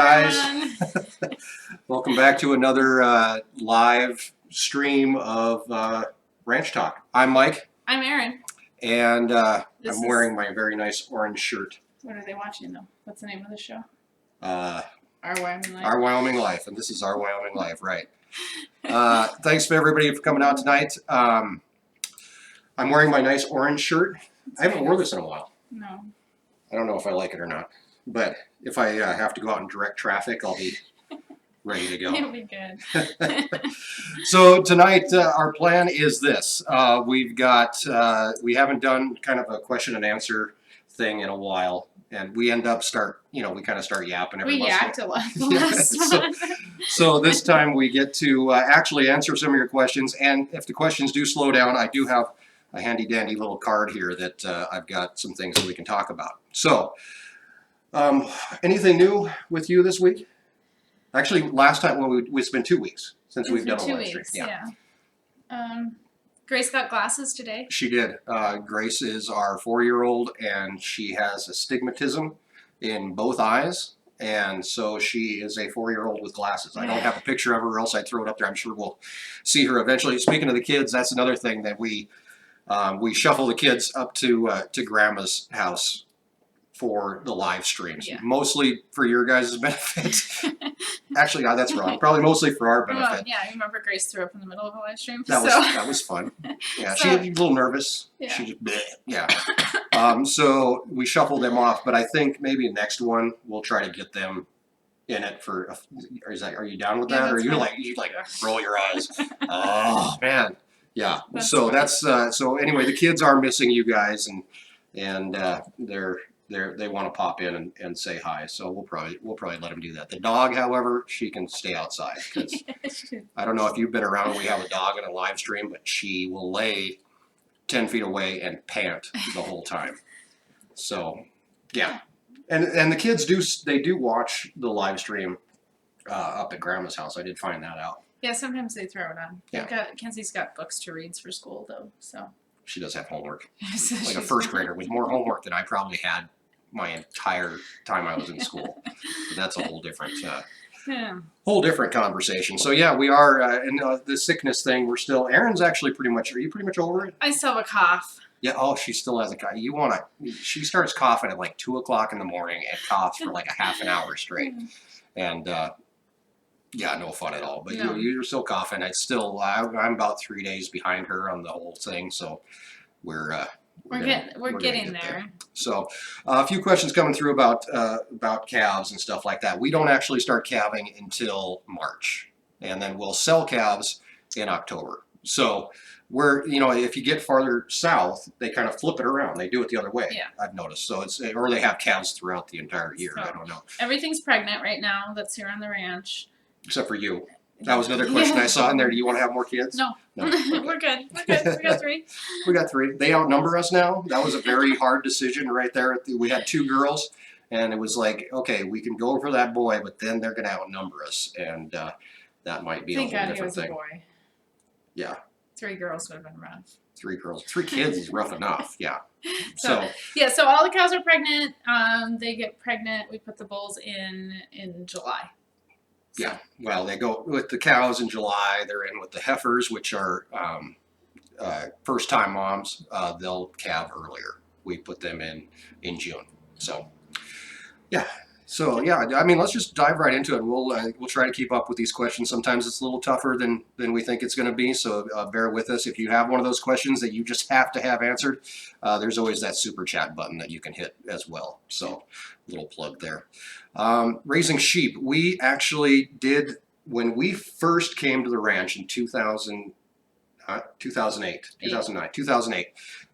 guys. Welcome back to another live stream of Ranch Talk. I'm Mike. I'm Erin. And I'm wearing my very nice orange shirt. What are they watching though? What's the name of the show? Our Wyoming Life. Our Wyoming Life, and this is Our Wyoming Life, right. Thanks for everybody for coming out tonight. I'm wearing my nice orange shirt. I haven't worn this in a while. No. I don't know if I like it or not, but if I have to go out in direct traffic, I'll be ready to go. It'll be good. So tonight, our plan is this. We haven't done kind of a question and answer thing in a while, and we end up we kind of start yapping every once in a while. We yacked a lot the last one. So this time we get to actually answer some of your questions, and if the questions do slow down, I do have a handy dandy little card here that I've got some things that we can talk about. So, anything new with you this week? Actually, last time, it's been 2 weeks since we've done a live stream. Yeah. Grace got glasses today. She did. Grace is our 4-year-old, and she has astigmatism in both eyes, and so she is a 4-year-old with glasses. I don't have a picture of her, or else I'd throw it up there. I'm sure we'll see her eventually. Speaking of the kids, that's another thing that we shuffle the kids up to Grandma's house for the live streams, mostly for your guys' benefit. Actually, that's wrong. Probably mostly for our benefit. Well, yeah, I remember Grace threw up in the middle of a live stream. That was fun. Yeah, she was a little nervous. Yeah. She just bleh, yeah. So we shuffled them off, but I think maybe next one we'll try to get them in it for. Are you down with that, or you roll your eyes? Oh man, yeah. So anyway, the kids are missing you guys, and they want to pop in and say hi, so we'll probably let them do that. The dog, however, she can stay outside, because I don't know if you've been around. We have a dog in a live stream, but she will lay 10 feet away and pant the whole time. So yeah, and the kids do watch the live stream up at Grandma's house. I did find that out. Yeah, sometimes they throw it on. Yeah. Kenzie's got books to read for school though, so. She does have homework. Like a first grader with more homework than I probably had my entire time I was in school. But that's a whole different conversation. So yeah, we are in the sickness thing. We're still. Erin's actually are you pretty much over it? I still have a cough. Yeah. Oh, she still has a cough. She starts coughing at like 2 o'clock in the morning and coughs for like a half an hour straight. And yeah, no fun at all. But no. You're still coughing. I'm about 3 days behind her on the whole thing. So we're getting there. So a few questions coming through about calves and stuff like that. We don't actually start calving until March, and then we'll sell calves in October. So if you get farther south, they kind of flip it around. They do it the other way. Yeah. I've noticed. So or they have calves throughout the entire year. So I don't know. Everything's pregnant right now that's here on the ranch. Except for you. That was another question I saw in there. Do you want to have more kids? No. Okay. We're good. We got 3. We got 3. They outnumber us now. That was a very hard decision right there. We had 2 girls, and it was like, okay, we can go for that boy, but then they're going to outnumber us, and that might be a whole different thing. Boy. Yeah. 3 girls would have been rough. 3 girls. 3 kids is rough enough. Yeah. So all the cows are pregnant. They get pregnant. We put the bulls in July. Yeah, well, they go with the cows in July. They're in with the heifers, which are first-time moms. They'll calve earlier. We put them in June. So, yeah. So, yeah, I mean, let's just dive right into it. We'll try to keep up with these questions. Sometimes it's a little tougher than we think it's going to be, so bear with us. If you have one of those questions that you just have to have answered, there's always that super chat button that you can hit as well. So, little plug there. Raising sheep. We actually did, when we first came to the ranch in 2008,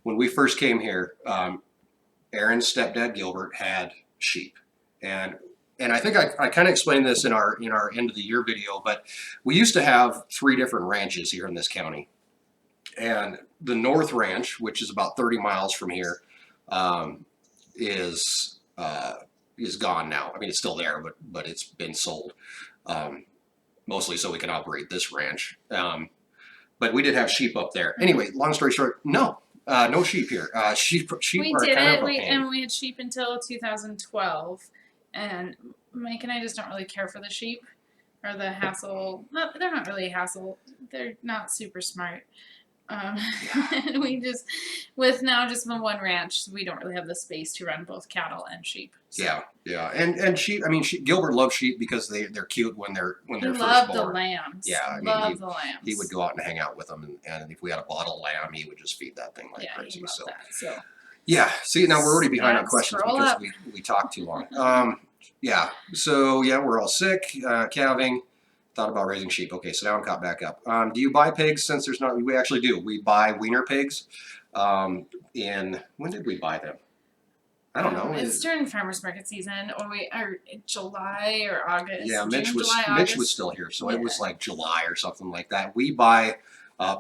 when we first came here, Erin's stepdad Gilbert had sheep. And I think I kind of explained this in our end of the year video, but we used to have 3 different ranches here in this county. And the North Ranch, which is about 30 miles from here, is gone now. I mean, it's still there, but it's been sold, mostly so we can operate this ranch. But we did have sheep up there. Anyway, long story short, no sheep here. Sheep we are did kind it, of a pain. and we had sheep until 2012. and Mike and I just don't really care for the sheep or the hassle. No, they're not really a hassle. They're not super smart. And we just, with now just the one ranch, we don't really have the space to run both cattle and sheep. So. Yeah, and sheep. I mean, Gilbert loves sheep because they're cute when they're He first loved born. the lambs. Yeah, I mean, loved the lambs. he would go out and hang out with them, and if we had a bottle lamb, he would just feed that thing like yeah, crazy. he loved that. So. Yeah. See, now we're already behind on questions scroll because up. we talked too long. Yeah. So yeah, we're all sick. Calving. Thought about raising sheep. Okay, so now I'm caught back up. Do you buy pigs? Since there's not, we actually do. We buy weaner pigs. When did we buy them? I don't know. It's during farmers market season, or July or August. Yeah, Mitch was still here, so it was like July or something like that. We buy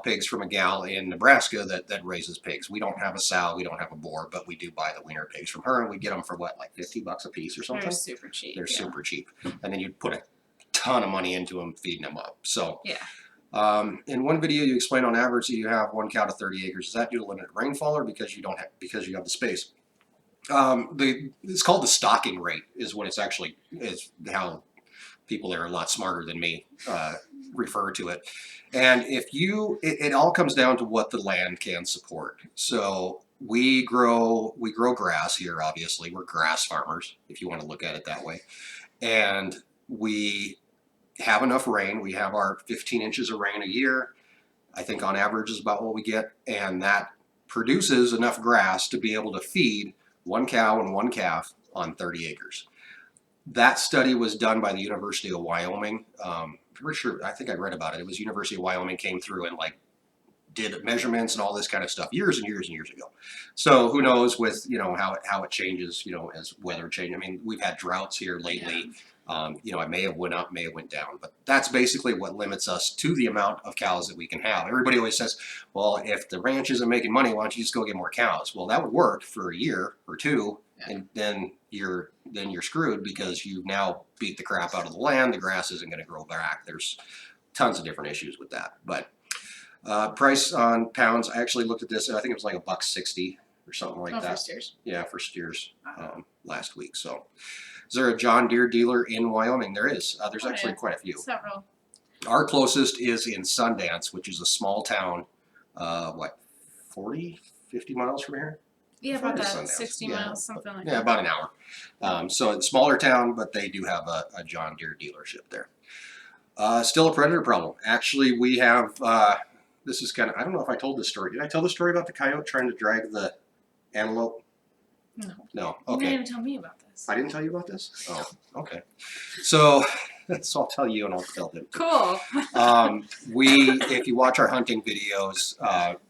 pigs from a gal in Nebraska that raises pigs. We don't have a sow, we don't have a boar, but we do buy the wiener pigs from her, and we get them for what, like $50 a piece or something. They're super cheap. They're super cheap, and then you put a ton of money into them, feeding them up. So yeah. In one video, you explain on average that you have 1 cow to 30 acres. Is that due to limited rainfall or because you have the space? It's called the stocking rate is what it's actually is how people that are a lot smarter than me refer to it. And it all comes down to what the land can support. So we grow grass here. Obviously, we're grass farmers, if you want to look at it that way. And we have enough rain. We have our 15 inches of rain a year. I think on average is about what we get, and that produces enough grass to be able to feed 1 cow and 1 calf on 30 acres. That study was done by the University of Wyoming. Pretty sure, I think I read about it. It was University of Wyoming came through and like did measurements and all this kind of stuff years and years and years ago. So who knows with how it changes as weather changes. I mean, we've had droughts here lately. Yeah. It may have went up, may have went down, but that's basically what limits us to the amount of cows that we can have. Everybody always says, well, if the ranch isn't making money, why don't you just go get more cows? Well, that would work for a year or two, yeah. And then you're screwed because you've now beat the crap out of the land. The grass isn't going to grow back. There's tons of different issues with that. But price on pounds, I actually looked at this. I think it was like $1.60 or something like that. For steers. Yeah, for steers last week. So. Is there a John Deere dealer in Wyoming? There is. There's actually quite a few. Several. Our closest is in Sundance, which is a small town, 40, 50 miles from here? Yeah, about that, 60 miles, something like that. Yeah, about an hour. So it's a smaller town, but they do have a John Deere dealership there. Still a predator problem. Actually, we have, this is kind of, I don't know if I told this story. Did I tell the story about the coyote trying to drag the antelope? No. Okay. You didn't even tell me about this. I didn't tell you about this? Oh, okay. So I'll tell you and I'll tell them. Cool. If you watch our hunting videos,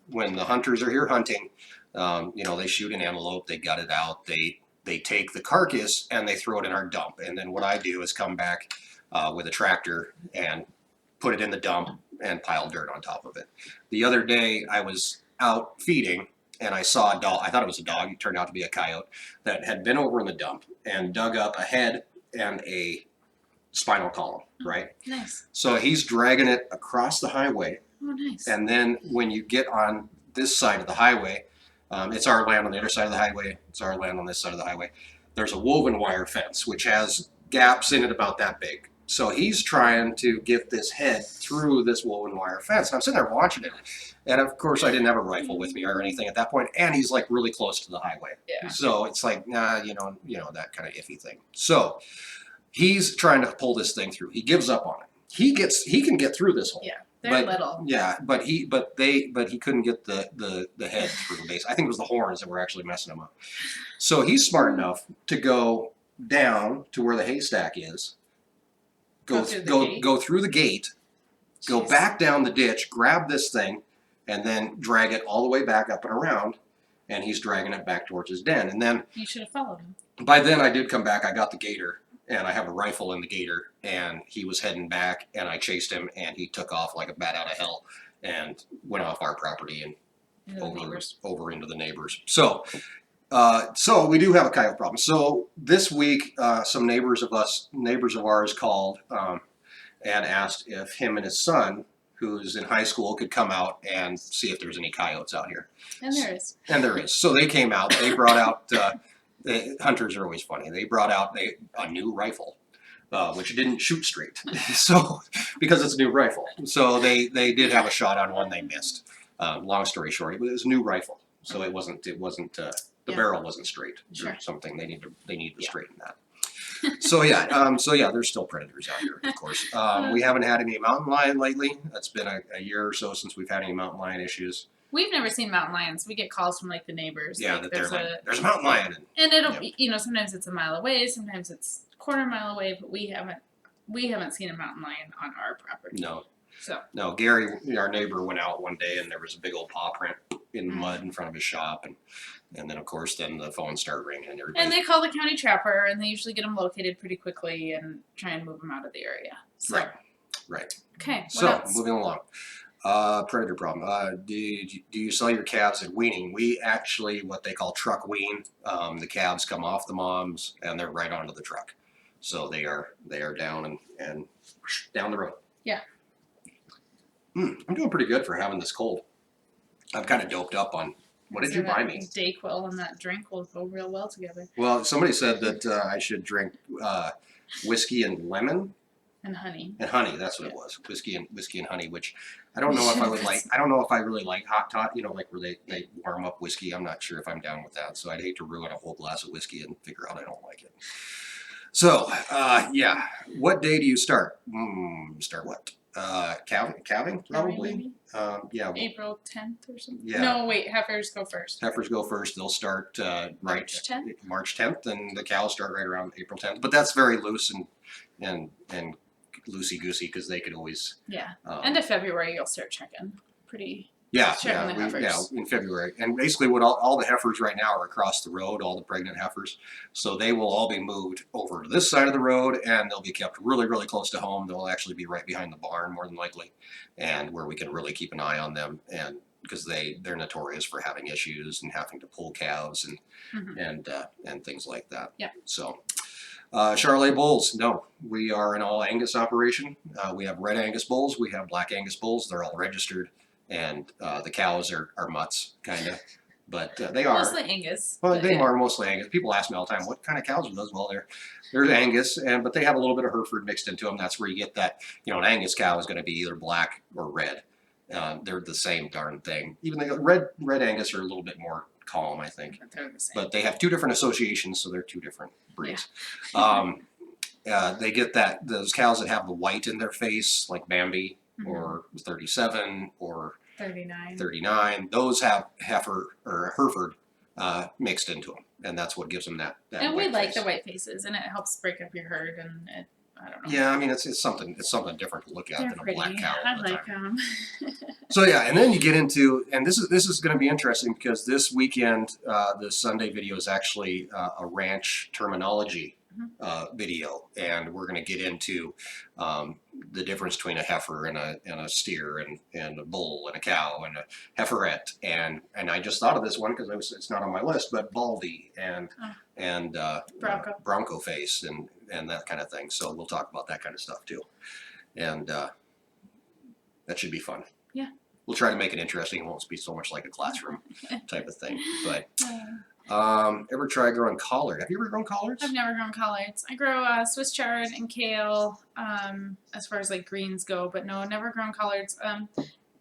when the hunters are here hunting, they shoot an antelope, they gut it out, they take the carcass and they throw it in our dump. And then what I do is come back with a tractor and put it in the dump and pile dirt on top of it. The other day I was out feeding and I saw a dog. I thought it was a dog. It turned out to be a coyote that had been over in the dump and dug up a head and a spinal column, right? Nice. So he's dragging it across the highway. Oh, nice. And then when you get on this side of the highway, it's our land on the other side of the highway. It's our land on this side of the highway. There's a woven wire fence, which has gaps in it about that big. So he's trying to get this head through this woven wire fence. And I'm sitting there watching it. And of course, I didn't have a rifle with me or anything at that point. And he's like really close to the highway. Yeah. So it's like, nah, that kind of iffy thing. So he's trying to pull this thing through. He gives up on it. He can get through this hole. Yeah. They're little. Yeah, but he couldn't get the head through the base. I think it was the horns that were actually messing him up. So he's smart enough to go down to where the haystack is, go through the gate, go back down the ditch, grab this thing, and then drag it all the way back up and around, and he's dragging it back towards his den. And then you should have followed him. By then I did come back. I got the gator. And I have a rifle in the gator, and he was heading back, and I chased him, and he took off like a bat out of hell and went off our property and over into the neighbors. So we do have a coyote problem. So this week, some neighbors of ours called and asked if him and his son, who's in high school, could come out and see if there's any coyotes out here. And there is. And there is. So they came out. They brought out. hunters are always funny. They brought out a new rifle, which didn't shoot straight. So because it's a new rifle, so they did have a shot on one they missed. Long story short, it was a new rifle, so it wasn't the barrel wasn't straight. Sure. Or something they need to straighten that. So yeah, there's still predators out here, of course. We haven't had any mountain lion lately. It's been a year or so since we've had any mountain lion issues. We've never seen mountain lions. We get calls from like the neighbors. Yeah, like, that there's a mountain lion. And it'll be, sometimes it's a mile away, sometimes it's a quarter mile away, but we haven't seen a mountain lion on our property. No, Gary, our neighbor, went out one day and there was a big old paw print in the mud in front of his shop, and then of course the phones start ringing and everybody. And they call the county trapper, and they usually get them located pretty quickly and try and move them out of the area. So. Right. Okay. What So else? moving along. Predator problem. Do you sell your calves at weaning? We actually what they call truck wean. The calves come off the moms and they're right onto the truck, so they are down and down the road. Yeah. I'm doing pretty good for having this cold. I'm kind of doped up on. What did you buy me? Dayquil and that drink will go real well together. Well, somebody said that I should drink whiskey and lemon. And honey. And honey, that's what it was. Whiskey and honey, which I don't know if I would like. I don't know if I really like hot tot, like where they warm up whiskey. I'm not sure if I'm down with that. So I'd hate to ruin a whole glass of whiskey and figure out I don't like it. So, yeah. What day do you start? Start what? Calving, probably. Yeah. April 10th or something. Yeah. No, wait. Heifers go first. Heifers go first. They'll start March 10th. March 10th, and the cows start right around April 10th. But that's very loose and loosey goosey because they could always. Yeah. End of February, you'll start checking. Yeah, the heifers. In February. And basically what all the heifers right now are across the road, all the pregnant heifers. So they will all be moved over to this side of the road and they'll be kept really, really close to home. They'll actually be right behind the barn more than likely, and where we can really keep an eye on them, and because they're notorious for having issues and having to pull calves and things like that. Yeah. So Charolais bulls, no. We are an all Angus operation. We have red Angus bulls, we have black Angus bulls. They're all registered. And the cows are mutts, kind of, but they are mostly Angus. Well, they are mostly Angus. People ask me all the time, "What kind of cows are those?" Well, they're Angus, but they have a little bit of Hereford mixed into them. That's where you get that. An Angus cow is going to be either black or red. They're the same darn thing. Even the red Angus are a little bit more calm, I think. But they're the same. But they have two different associations, so they're two different breeds. Yeah. They get those cows that have the white in their face, like Bambi. Or 37 or 39. Those have heifer or Hereford mixed into them, and that's what gives them that and white we like face. the white faces, and it helps break up your herd, and I don't know. Yeah, I mean it's something different to look at They're than pretty. a black cow. I all the like time. them. So yeah, and then you get into, and this is going to be interesting because this weekend the Sunday video is actually a ranch terminology video, and we're going to get into the difference between a heifer and a steer and a bull and a cow and a heiferette, and I just thought of this one because it's not on my list, but Baldy and Bronco face and that kind of thing. So we'll talk about that kind of stuff too, and that should be fun. Yeah. We'll try to make it interesting. It won't be so much like a classroom type of thing, but. Ever try growing collard? Have you ever grown collards? I've never grown collards. I grow Swiss chard and kale, as far as like greens go, but no, never grown collards.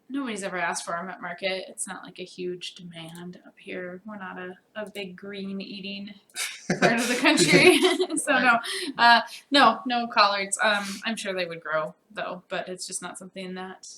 Nobody's ever asked for them at market. It's not like a huge demand up here. We're not a big green eating part of the country, so Right. no collards. I'm sure they would grow though, but it's just not something that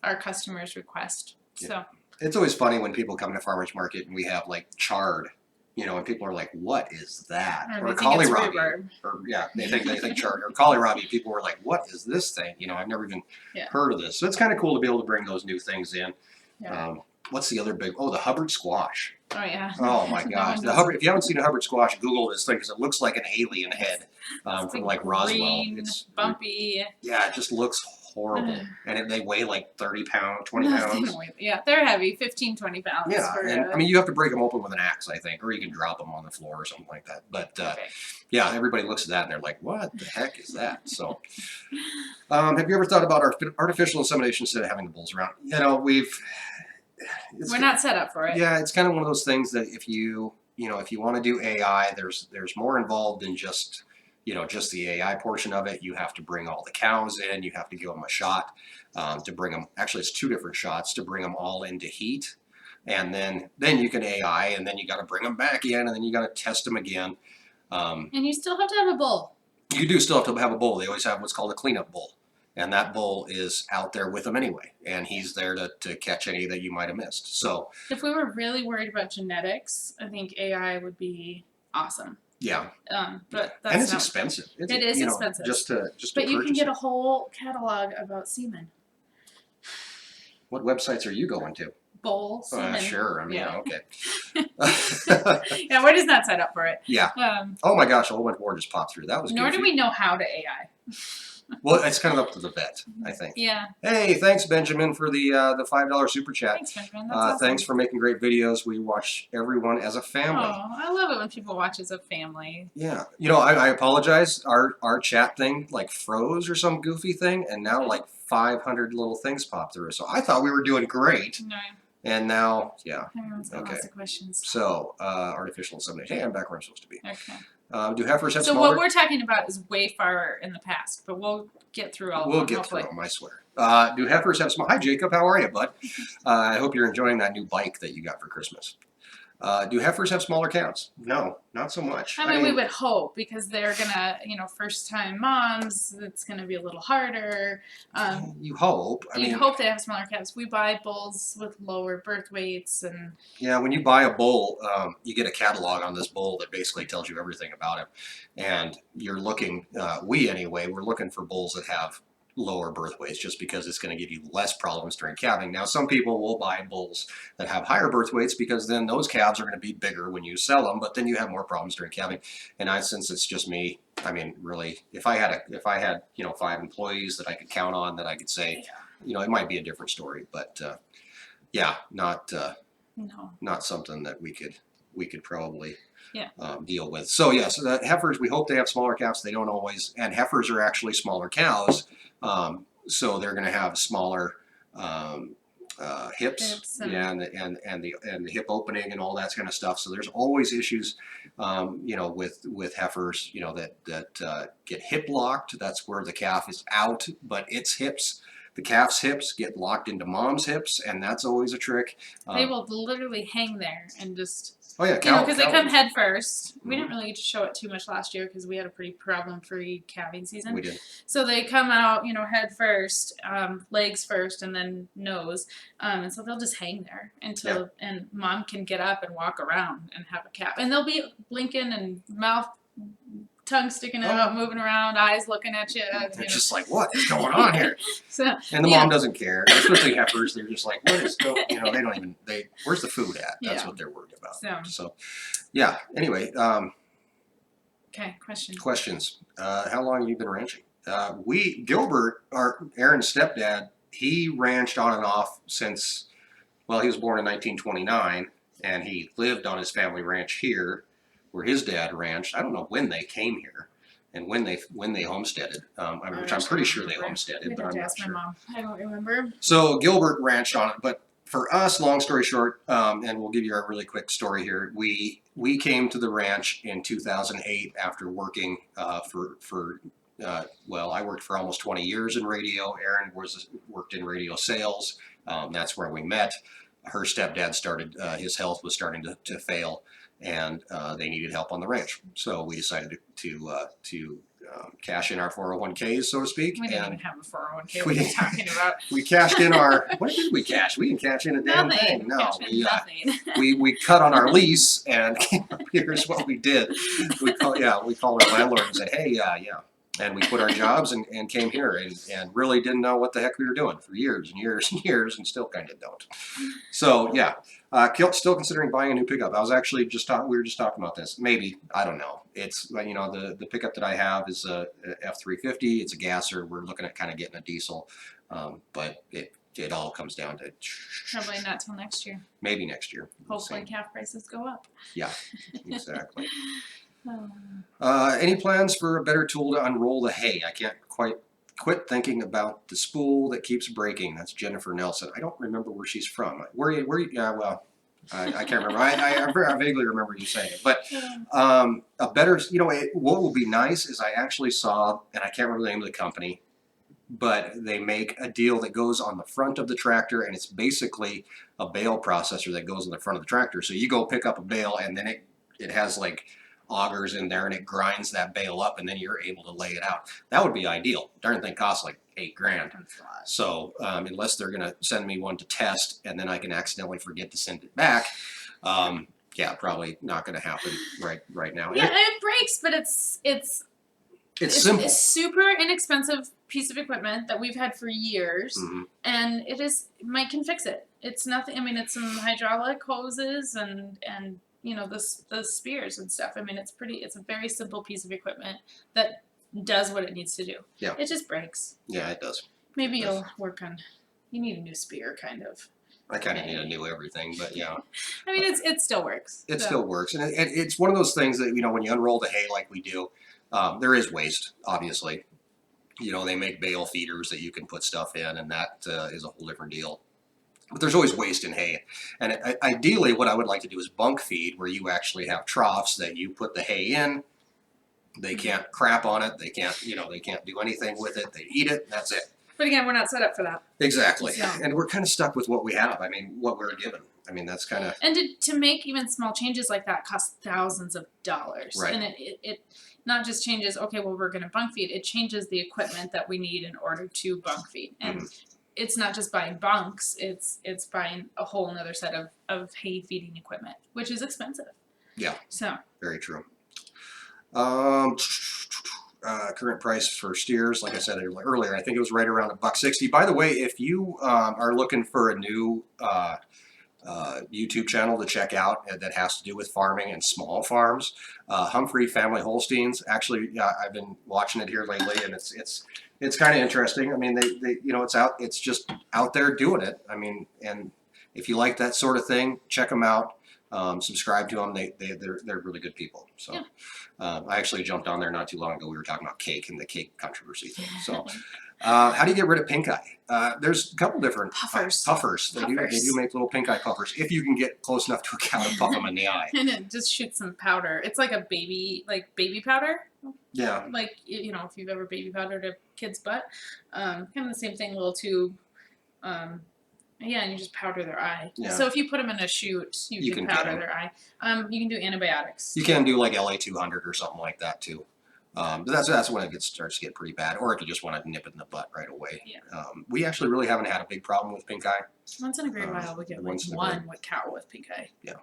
our customers request. Yeah. So It's always funny when people come to farmers market and we have like chard. And people are like, "What is that?" Or they think it's kohlrabi, rhubarb. or they think chard or kohlrabi. People were like, "What is this thing?" I've never even heard of this. So it's kind of cool to be able to bring those new things in. Yeah. What's the other big? Oh, the Hubbard squash. Oh yeah. Oh my gosh, the Hubbard. If you haven't seen a Hubbard squash, Google this thing because it looks like an alien head from like Roswell. Green, It's bumpy. Yeah, it just looks horrible, and they weigh like 30 pounds, 20 pounds. Yeah, they're heavy, 15, 20 pounds. Yeah, for, and I mean you have to break them open with an axe, I think, or you can drop them on the floor or something like that. But yeah, everybody looks at that and they're like, "What the heck is that?" So, have you ever thought about artificial insemination instead of having the bulls around? we're not set up for it. Yeah, it's kind of one of those things that if you if you want to do AI, there's more involved than just just the AI portion of it. You have to bring all the cows in. You have to give them a shot to bring them. Actually, it's 2 different shots to bring them all into heat, and then you can AI, and then you got to bring them back in, and then you got to test them again. And you still have to have a bull. You do still have to have a bull. They always have what's called a cleanup bull. And that bull is out there with them anyway. And he's there to catch any that you might have missed. So if we were really worried about genetics, I think AI would be awesome. Yeah. But that's and it's expensive. It is expensive. Just to but you can get it. a whole catalog about semen. What websites are you going to? Bull semen. Sure. I mean, yeah. Okay. Yeah, we're just not set up for it. Yeah. Oh my gosh, a whole bunch more just popped through. That was Nor goofy. do we know how to AI. Well, it's kind of up to the vet, I think. Yeah. Hey, thanks, Benjamin, for the $5 super chat. Thanks, Benjamin. That's awesome. Thanks for making great videos. We watch everyone as a family. Oh, I love it when people watch as a family. Yeah. I apologize. Our chat thing like froze or some goofy thing, and now like 500 little things popped through. So I thought we were doing great. No. And now, yeah. Everyone's got lots of questions. So, artificial insemination. Hey, I'm back where I'm supposed to be. Okay. Do heifers have so smaller? What we're talking about is way far in the past, but we'll get through all of them. We'll get through them, I swear. Do heifers have small? Hi, Jacob. How are you, bud? I hope you're enjoying that new bike that you got for Christmas. Do heifers have smaller calves? No, not so much. I mean, we would hope because they're gonna, first-time moms. It's gonna be a little harder. You hope. I mean, hope they have smaller calves. We buy bulls with lower birth weights, and yeah, when you buy a bull, you get a catalog on this bull that basically tells you everything about him, and you're looking. We're looking for bulls that have lower birth weights just because it's going to give you less problems during calving. Now, some people will buy bulls that have higher birth weights because then those calves are going to be bigger when you sell them, but then you have more problems during calving. And since it's just me, I mean, really, if I had 5 employees that I could count on, that I could say, it might be a different story, but yeah, not something that we could probably deal with. So yes, the heifers, we hope they have smaller calves. They don't always, and heifers are actually smaller cows, so they're going to have smaller hips, and the hip opening and all that kind of stuff. So there's always issues, with heifers, that get hip locked. That's where the calf is out, but its hips. The calf's hips get locked into mom's hips, and that's always a trick. They will literally hang there and just. Oh yeah, because they come head first. We didn't really get to show it too much last year because we had a pretty problem-free calving season. We did. So they come out, head first, legs first, and then nose, and so they'll just hang there until and mom can get up and walk around and have a calf, and they'll be blinking and mouth. Tongue sticking out, moving around, eyes looking at you. They're just like, what is going on here? And the mom doesn't care. Especially heifers, they're just like, what is going? They don't even. Where's the food at? That's what they're worried about. So yeah. Anyway. Okay. Questions. Questions. How long have you been ranching? Gilbert, Erin's stepdad, he ranched on and off since. Well, he was born in 1929, and he lived on his family ranch here, where his dad ranched. I don't know when they came here and when they homesteaded, which I'm pretty sure they homesteaded, but I'm not sure. My mom. I don't remember. So Gilbert ranched on it, but for us, long story short, and we'll give you a really quick story here. We came to the ranch in 2008 after working I worked for almost 20 years in radio. Erin worked in radio sales. That's where we met. Her stepdad started, his health was starting to fail, and they needed help on the ranch. So we decided to cash in our 401ks, so to speak. We didn't even have a 401k. What are you talking about? We cashed in our, what did we cash? We didn't cash in a damn thing. No, we cut on our lease, and here's what we did. We called our landlord and said, hey, and we quit our jobs and came here and really didn't know what the heck we were doing for years and years and years, and still kind of don't. So yeah, still considering buying a new pickup. I was actually we were just talking about this. Maybe, I don't know. It's the pickup that I have is a F350. It's a gasser. We're looking at kind of getting a diesel, but it all comes down to probably not till next year. Maybe next year. Hopefully, calf prices go up. Yeah, exactly. Any plans for a better tool to unroll the hay? I can't quite quit thinking about the spool that keeps breaking. That's Jennifer Nelson. I don't remember where she's from. I can't remember. I vaguely remember you saying it, but Yeah. a better, what will be nice is I actually saw, and I can't remember the name of the company, but they make a deal that goes on the front of the tractor, and it's basically a bale processor that goes on the front of the tractor. So you go pick up a bale, and then it has like augers in there, and it grinds that bale up, and then you're able to lay it out. That would be ideal. Darn thing costs like $8,000. That's a lot. So unless they're gonna send me one to test, and then I can accidentally forget to send it back, yeah, probably not gonna happen right now. Yeah, it breaks, but it's simple. a super inexpensive piece of equipment that we've had for years, and Mike can fix it. It's nothing. I mean, it's some hydraulic hoses and the spears and stuff. I mean, it's a very simple piece of equipment that does what it needs to do. Yeah. It just breaks. Yeah, it does. Maybe you'll work on. You need a new spear, kind of. I kind of need a new everything, but yeah. I mean, it still works. It still works, and it's one of those things that when you unroll the hay like we do, there is waste, obviously. They make bale feeders that you can put stuff in, and that is a whole different deal. But there's always waste in hay, and ideally, what I would like to do is bunk feed, where you actually have troughs that you put the hay in. They can't crap on it. They can't, they can't do anything with it. They eat it. That's it. But again, we're not set up for that. Exactly, So. and we're kind of stuck with what we have. I mean, what we're given. I mean, that's kind of. And to make even small changes like that costs thousands of dollars. Right. And it not just changes, okay, well, we're going to bunk feed. It changes the equipment that we need in order to bunk feed. And it's not just buying bunks. It's buying a whole another set of hay feeding equipment, which is expensive. Yeah. So. Very true. Current price for steers, like I said earlier, I think it was right around $1.60. By the way, if you are looking for a new YouTube channel to check out that has to do with farming and small farms, Humphrey Family Holsteins. Actually, I've been watching it here lately, and it's kind of interesting. I mean, they it's just out there doing it. I mean, and if you like that sort of thing, check them out. Subscribe to them. They're really good people. So yeah. I actually jumped on there not too long ago. We were talking about cake and the cake controversy thing. So how do you get rid of pink eye? There's a couple different puffers. They do make little pink eye puffers if you can get close enough to a cow to puff them in the eye. And it just shoots some powder. It's like a baby powder. Yeah. Like if you've ever baby powdered a kid's butt, kind of the same thing, little tube. Yeah, and you just powder their eye. Yeah. So if you put them in a chute, you can powder their eye. You can do antibiotics. You can do like LA200 or something like that too. But that's when it starts to get pretty bad, or if you just want to nip it in the butt right away. Yeah. We actually really haven't had a big problem with pink eye. Once in a great while, we get like one cow with pink eye. Yeah.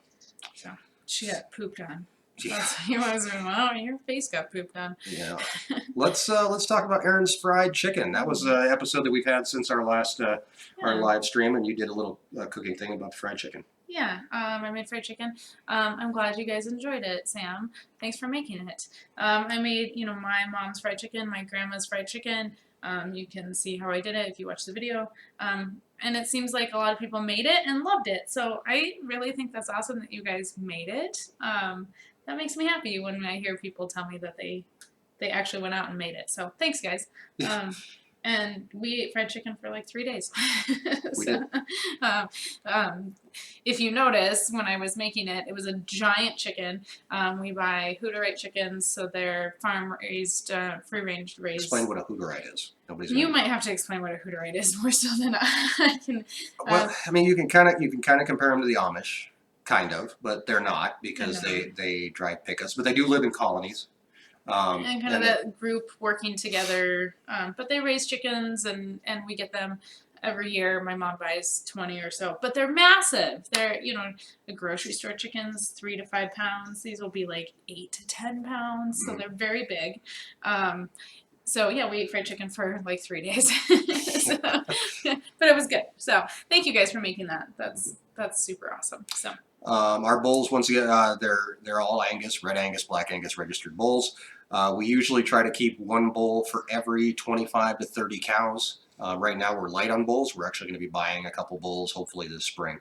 So she got pooped on. Yeah. He was like, "Wow, your face got pooped on." Yeah. Let's talk about Erin's fried chicken. That was an episode that we've had since our last our live stream, and you did a little cooking thing about the fried chicken. Yeah, I made fried chicken. I'm glad you guys enjoyed it, Sam. Thanks for making it. I made, my mom's fried chicken, my grandma's fried chicken. You can see how I did it if you watch the video. And it seems like a lot of people made it and loved it. So I really think that's awesome that you guys made it. That makes me happy when I hear people tell me that they actually went out and made it. So thanks, guys. And we ate fried chicken for like 3 days. We did. If you notice, when I was making it, it was a giant chicken. We buy Hooterite chickens, so they're farm-raised, free-range raised. Explain what a Hooterite is. You might have to explain what a Hooterite is more so than I can. Well, I mean, you can kind of compare them to the Amish, kind of, but they're not because they drive pickups, but they do live in colonies. And kind of that group working together, but they raise chickens and we get them every year. My mom buys 20 or so, but they're massive. They're, the grocery store chickens, 3 to 5 pounds. These will be like 8 to 10 pounds. So they're very big. So yeah, we ate fried chicken for like 3 days, but it was good. So thank you guys for making that. That's super awesome. So. Our bulls, once again, they're all Angus, red Angus, black Angus registered bulls. We usually try to keep one bull for every 25 to 30 cows. Right now we're light on bulls. We're actually going to be buying a couple bulls hopefully this spring.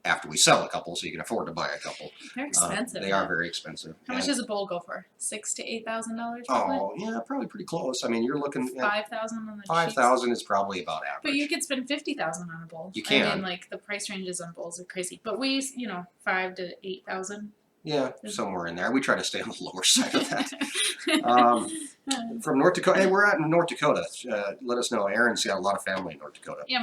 after we sell a couple, so you can afford to buy a couple. They're expensive. They are very expensive. How much does a bowl go for? $6,000 to $8,000. Oh, yeah, probably pretty close. I mean, you're looking at 5,000 on the 5,000 is probably about average. But you could spend 50,000 on a bowl. You can. I mean, like the price ranges on bowls are crazy. But we, 5,000 to 8,000. Yeah, somewhere in there. We try to stay on the lower side of that. From North Dakota. Hey, we're out in North Dakota. Let us know. Erin's got a lot of family in North Dakota. Yeah,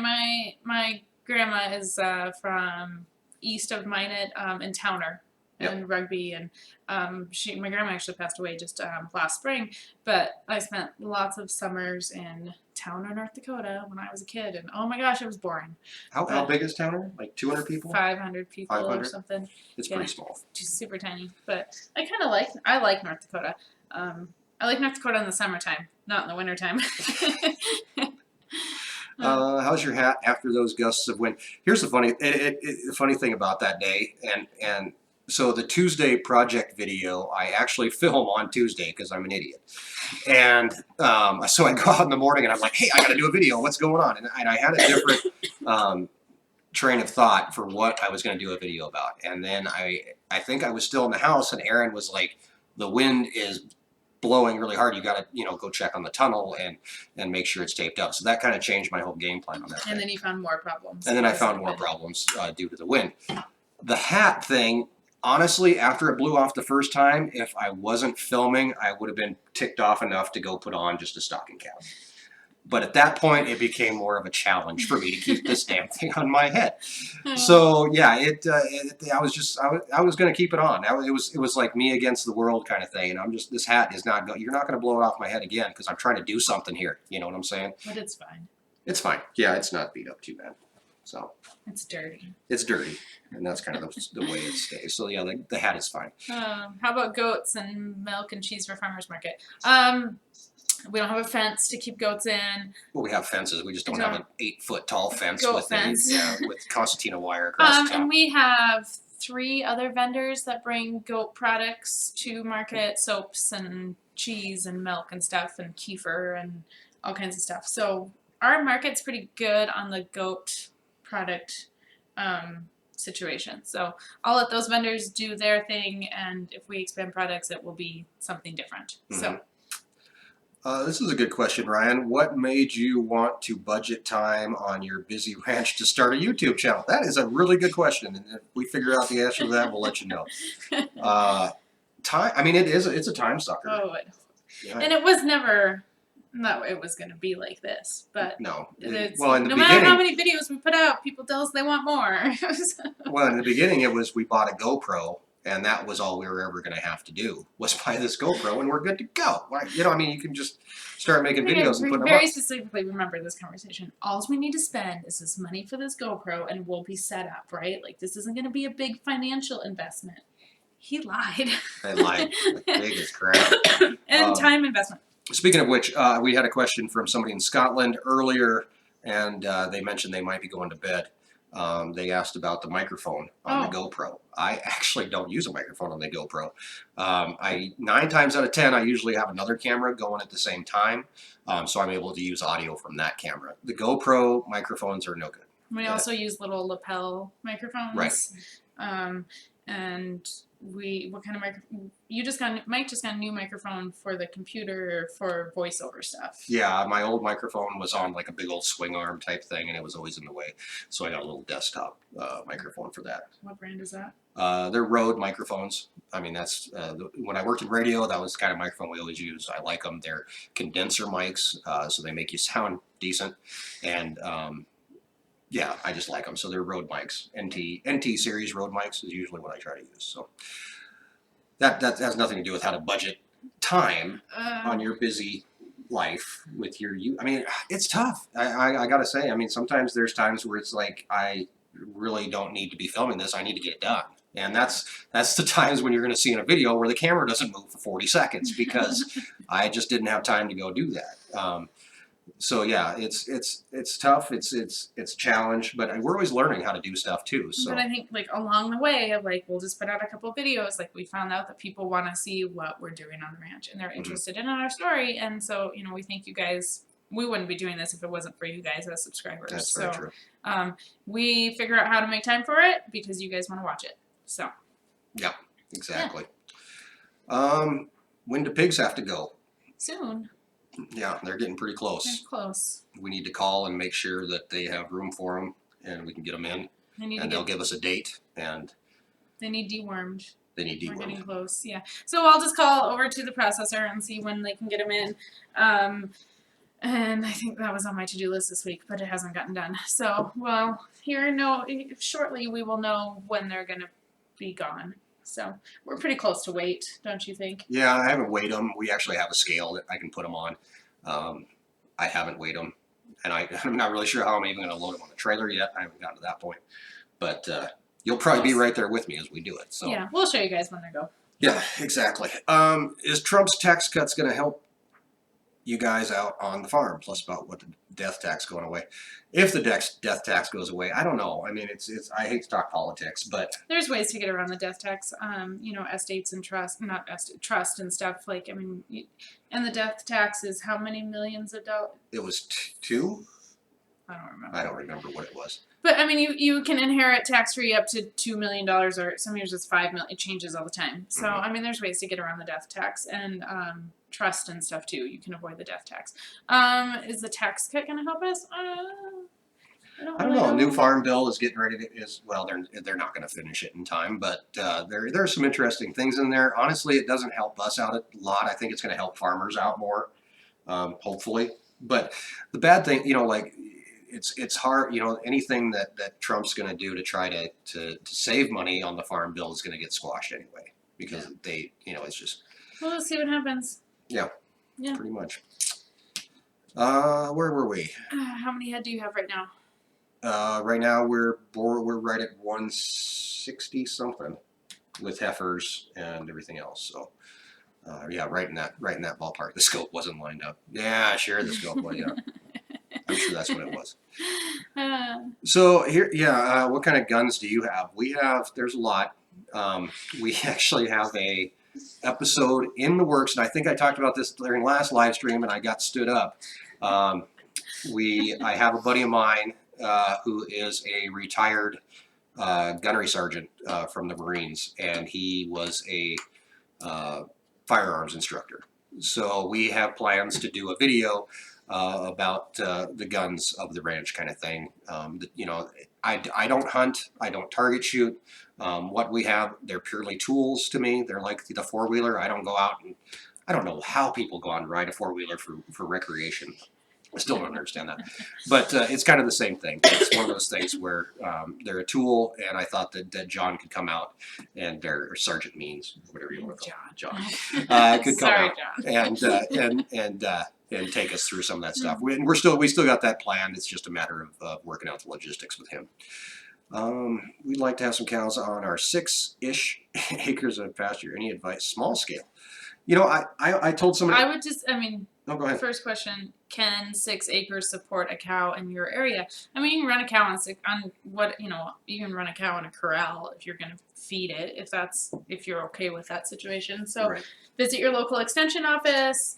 my grandma is from east of Minot in Towner and Rugby, and my grandma actually passed away just last spring. But I spent lots of summers in Towner, North Dakota when I was a kid, and oh my gosh, it was boring. How big is Towner? Like 200 people? 500 people 500? or something. It's pretty small. Just super tiny, but I like North Dakota. I like North Dakota in the summertime, not in the wintertime. How's your hat after those gusts of wind? Here's the funny thing about that day, and so the Tuesday project video I actually film on Tuesday because I'm an idiot, and so I go out in the morning and I'm like, hey, I got to do a video. What's going on? And I had a different train of thought for what I was going to do a video about, and then I think I was still in the house, and Erin was like, the wind is blowing really hard. You got to go check on the tunnel and make sure it's taped up. So that kind of changed my whole game plan on that. And then you found more problems. And then I found more problems due to the wind. The hat thing, honestly, after it blew off the first time, if I wasn't filming, I would have been ticked off enough to go put on just a stocking cap. But at that point, it became more of a challenge for me to keep this damn thing on my head. So yeah, I was going to keep it on. It was like me against the world kind of thing. And this hat is not. You're not going to blow it off my head again because I'm trying to do something here. You know what I'm saying? But it's fine. It's fine. Yeah, it's not beat up too bad. So it's dirty. It's dirty, and that's kind of the way it stays. So yeah, the hat is fine. How about goats and milk and cheese for farmers market? We don't have a fence to keep goats in. Well, we have fences. We just don't have an 8-foot tall fence with concertina wire across the top. And we have 3 other vendors that bring goat products to market: soaps and cheese and milk and stuff and kefir and all kinds of stuff. So our market's pretty good on the goat product situation. So I'll let those vendors do their thing, and if we expand products, it will be something different. Mm-hmm. So. This is a good question, Ryan. What made you want to budget time on your busy ranch to start a YouTube channel? That is a really good question, and if we figure out the answer to that, we'll let you know. Time. I mean, it's a time sucker. Oh, and it was never. No, it was going to be like this, but no. No matter how many videos we put out, people tell us they want more. Well, in the beginning, it was we bought a GoPro. And that was all we were ever going to have to do was buy this GoPro, and we're good to go. You can just start making videos and put them up. Very specifically remember this conversation. All we need to spend is this money for this GoPro, and we'll be set up, right? Like, this isn't going to be a big financial investment. He lied. I lied. Big as crap. And time investment. Speaking of which, we had a question from somebody in Scotland earlier, and they mentioned they might be going to bed. They asked about the microphone on the GoPro. I actually don't use a microphone on the GoPro. 9 times out of 10, I usually have another camera going at the same time, so I'm able to use audio from that camera. The GoPro microphones are no good. We also use little lapel microphones. Right. And what kind of microphone? Mike just got a new microphone for the computer for voiceover stuff. Yeah, my old microphone was on like a big old swing arm type thing, and it was always in the way. So I got a little desktop microphone for that. What brand is that? They're Rode microphones. I mean, that's when I worked in radio, that was the kind of microphone we always use. I like them. They're condenser mics, so they make you sound decent, and yeah, I just like them. So they're Rode mics. NT series Rode mics is usually what I try to use. So that has nothing to do with how to budget time on your busy life with your I mean, it's tough. I gotta say. I mean, sometimes there's times where it's like I really don't need to be filming this. I need to get it done. And that's the times when you're going to see in a video where the camera doesn't move for 40 seconds because I just didn't have time to go do that. So yeah, it's tough. It's a challenge, but we're always learning how to do stuff too. So. But I think like along the way of like we'll just put out a couple of videos. Like we found out that people want to see what we're doing on the ranch and they're interested in our story. And so we thank you guys we wouldn't be doing this if it wasn't for you guys as subscribers. That's so very true. we figure out how to make time for it because you guys want to watch it. So Yeah, exactly. When do pigs have to go? soon. Yeah, they're getting pretty They're close. close. We need to call and make sure that they have room for them, and we can get them in. They need And to they'll give us a date, and They need dewormed. they need We're getting dewormed. close. Yeah. So I'll just call over to the processor and see when they can get them in. And I think that was on my to-do list this week, but it hasn't gotten done. So, well, shortly we will know when they're gonna be gone. So we're pretty close to weight, don't you think? Yeah, I haven't weighed them. We actually have a scale that I can put them on. I haven't weighed them, and I'm not really sure how I'm even going to load them on the trailer yet. I haven't gotten to that point, but you'll probably be right there with me as we do it. So yeah, we'll show you guys when they go. yeah, exactly. Is Trump's tax cuts going to help you guys out on the farm? Plus about what the death tax going away. If the death tax goes away, I don't know. I mean, it's I hate to talk politics, but there's ways to get around the death tax. Estates and trust and stuff. Like, I mean, and the death tax is how many millions of dollars? it was two. I don't remember. I don't remember what it was. But I mean, you can inherit tax free up to $2 million, or some years it's $5 million. It changes all the time. So I mean, there's ways to get around the death tax and trust and stuff too. You can avoid the death tax. Is the tax cut going to help us? I don't know. A new farm bill is getting ready to they're not going to finish it in time, but there are some interesting things in there. Honestly, it doesn't help us out a lot. I think it's going to help farmers out more, hopefully. But the bad thing, it's hard. Anything that Trump's going to do to try to save money on the farm bill is going to get squashed anyway because it's just. Well, let's see what happens. Yeah. Yeah. Pretty much. Where were we? How many head do you have right now? Right now we're right at 160 something with heifers and everything else. So yeah, right in that ballpark. The scope wasn't lined up. Yeah, sure, the scope was. Yeah, I'm sure that's what it was. So here, yeah, what kind of guns do you have? There's a lot. We actually have a episode in the works, and I think I talked about this during last live stream, and I got stood up. I have a buddy of mine who is a retired gunnery sergeant from the Marines, and he was a firearms instructor. So we have plans to do a video about the guns of the ranch kind of thing. I don't hunt, I don't target shoot. What we have, they're purely tools to me. They're like the four-wheeler. I don't go out and I don't know how people go out and ride a four-wheeler for recreation. I still don't understand that. But it's kind of the same thing. It's one of those things where they're a tool, and I thought that John could come out, or Sergeant Means, whatever you want to call it, John, could come Sorry, out John. and take us through some of that stuff. We still got that planned. It's just a matter of working out the logistics with him. We'd like to have some cows on our 6-ish acres of pasture. Any advice? Small scale. I told somebody. No, go ahead. First question: can 6 acres support a cow in your area? I mean, you can run a cow you can run a cow in a corral if you're going to feed it, if you're okay with that situation. So Right. Visit your local extension office.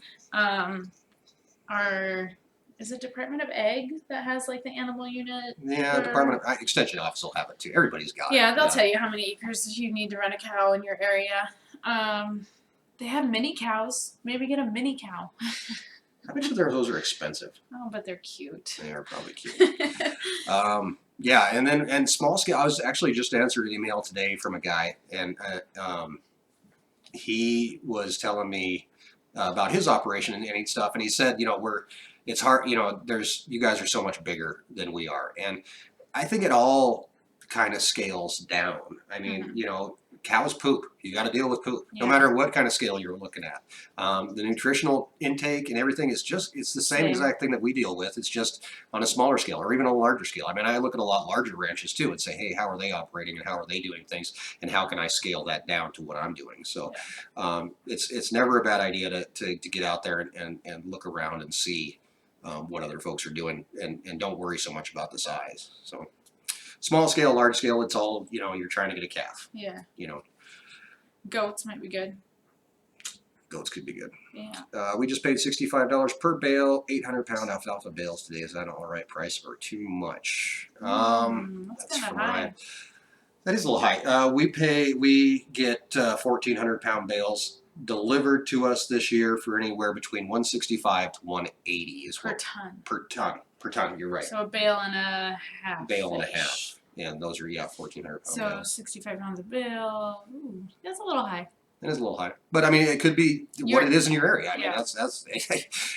Is it Department of Ag that has like the animal unit? Yeah, Department of Extension office will have it too. Everybody's got it. Yeah, they'll tell you how many acres you need to run a cow in your area. They have mini cows. Maybe get a mini cow. I bet you those are expensive. Oh, but they're cute. They are probably cute. Yeah, and small scale. I was actually just answered an email today from a guy, and he was telling me about his operation and stuff, and he said, it's hard. You guys are so much bigger than we are, and I think it all kind of scales down. I mean, cows poop. You got to deal with poop, no matter what kind of scale you're looking at. The nutritional intake and everything it's the same exact thing that we deal with. It's just on a smaller scale or even a larger scale. I mean, I look at a lot larger ranches too and say, hey, how are they operating and how are they doing things and how can I scale that down to what I'm doing? So it's never a bad idea to get out there and look around and see what other folks are doing and don't worry so much about the size. So small scale, large scale, it's all, you're trying to get a calf. Yeah. Goats might be good. Goats could be good. Yeah. We just paid $65 per bale, 800-pound alfalfa bales today. Is that an all right price or too much? That's kind of high. Ryan. That is a little high. We get 1,400-pound bales delivered to us this year for anywhere between 165 to 180 is Per what ton. per ton. You're right. So a bale and a half. Bale and a half. And those are 1,400-pound so bales. 65 pounds a bale. Ooh, that's a little high. It is a little high, but I mean, it could be what it is in your area. I mean, that's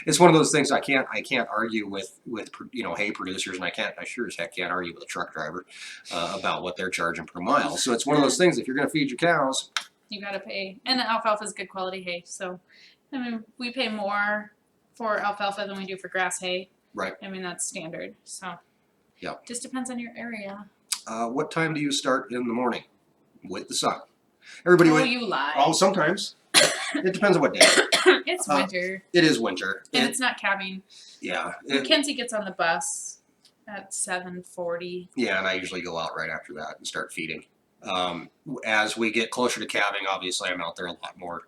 it's one of those things I can't argue with hay producers, and I sure as heck can't argue with a truck driver about what they're charging per mile. So it's one of those things. If you're going to feed your cows, you got to pay. And alfalfa is good quality hay, so I mean, we pay more for alfalfa than we do for grass hay. Right. I mean, that's standard. So yeah, just depends on your area. What time do you start in the morning with the sun? Everybody. You lie. Oh, sometimes. It depends on what day. It's winter. It is winter. And it's not calving. Yeah. Mackenzie gets on the bus at 7:40. Yeah, and I usually go out right after that and start feeding. As we get closer to calving, obviously I'm out there a lot more.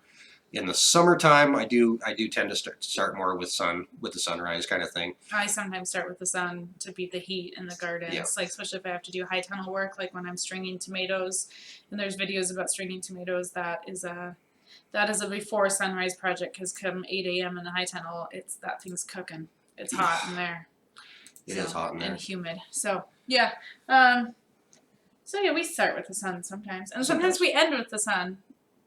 In the summertime, I do tend to start more with the sunrise kind of thing. I sometimes start with the sun to beat the heat in the gardens, like especially if I have to do high tunnel work, like when I'm stringing tomatoes. And there's videos about stringing tomatoes. That is a before sunrise project because come 8 a.m. in the high tunnel, that thing's cooking. It's hot in there. It is hot in there and humid. So yeah, we start with the sun sometimes, and sometimes we end with the sun.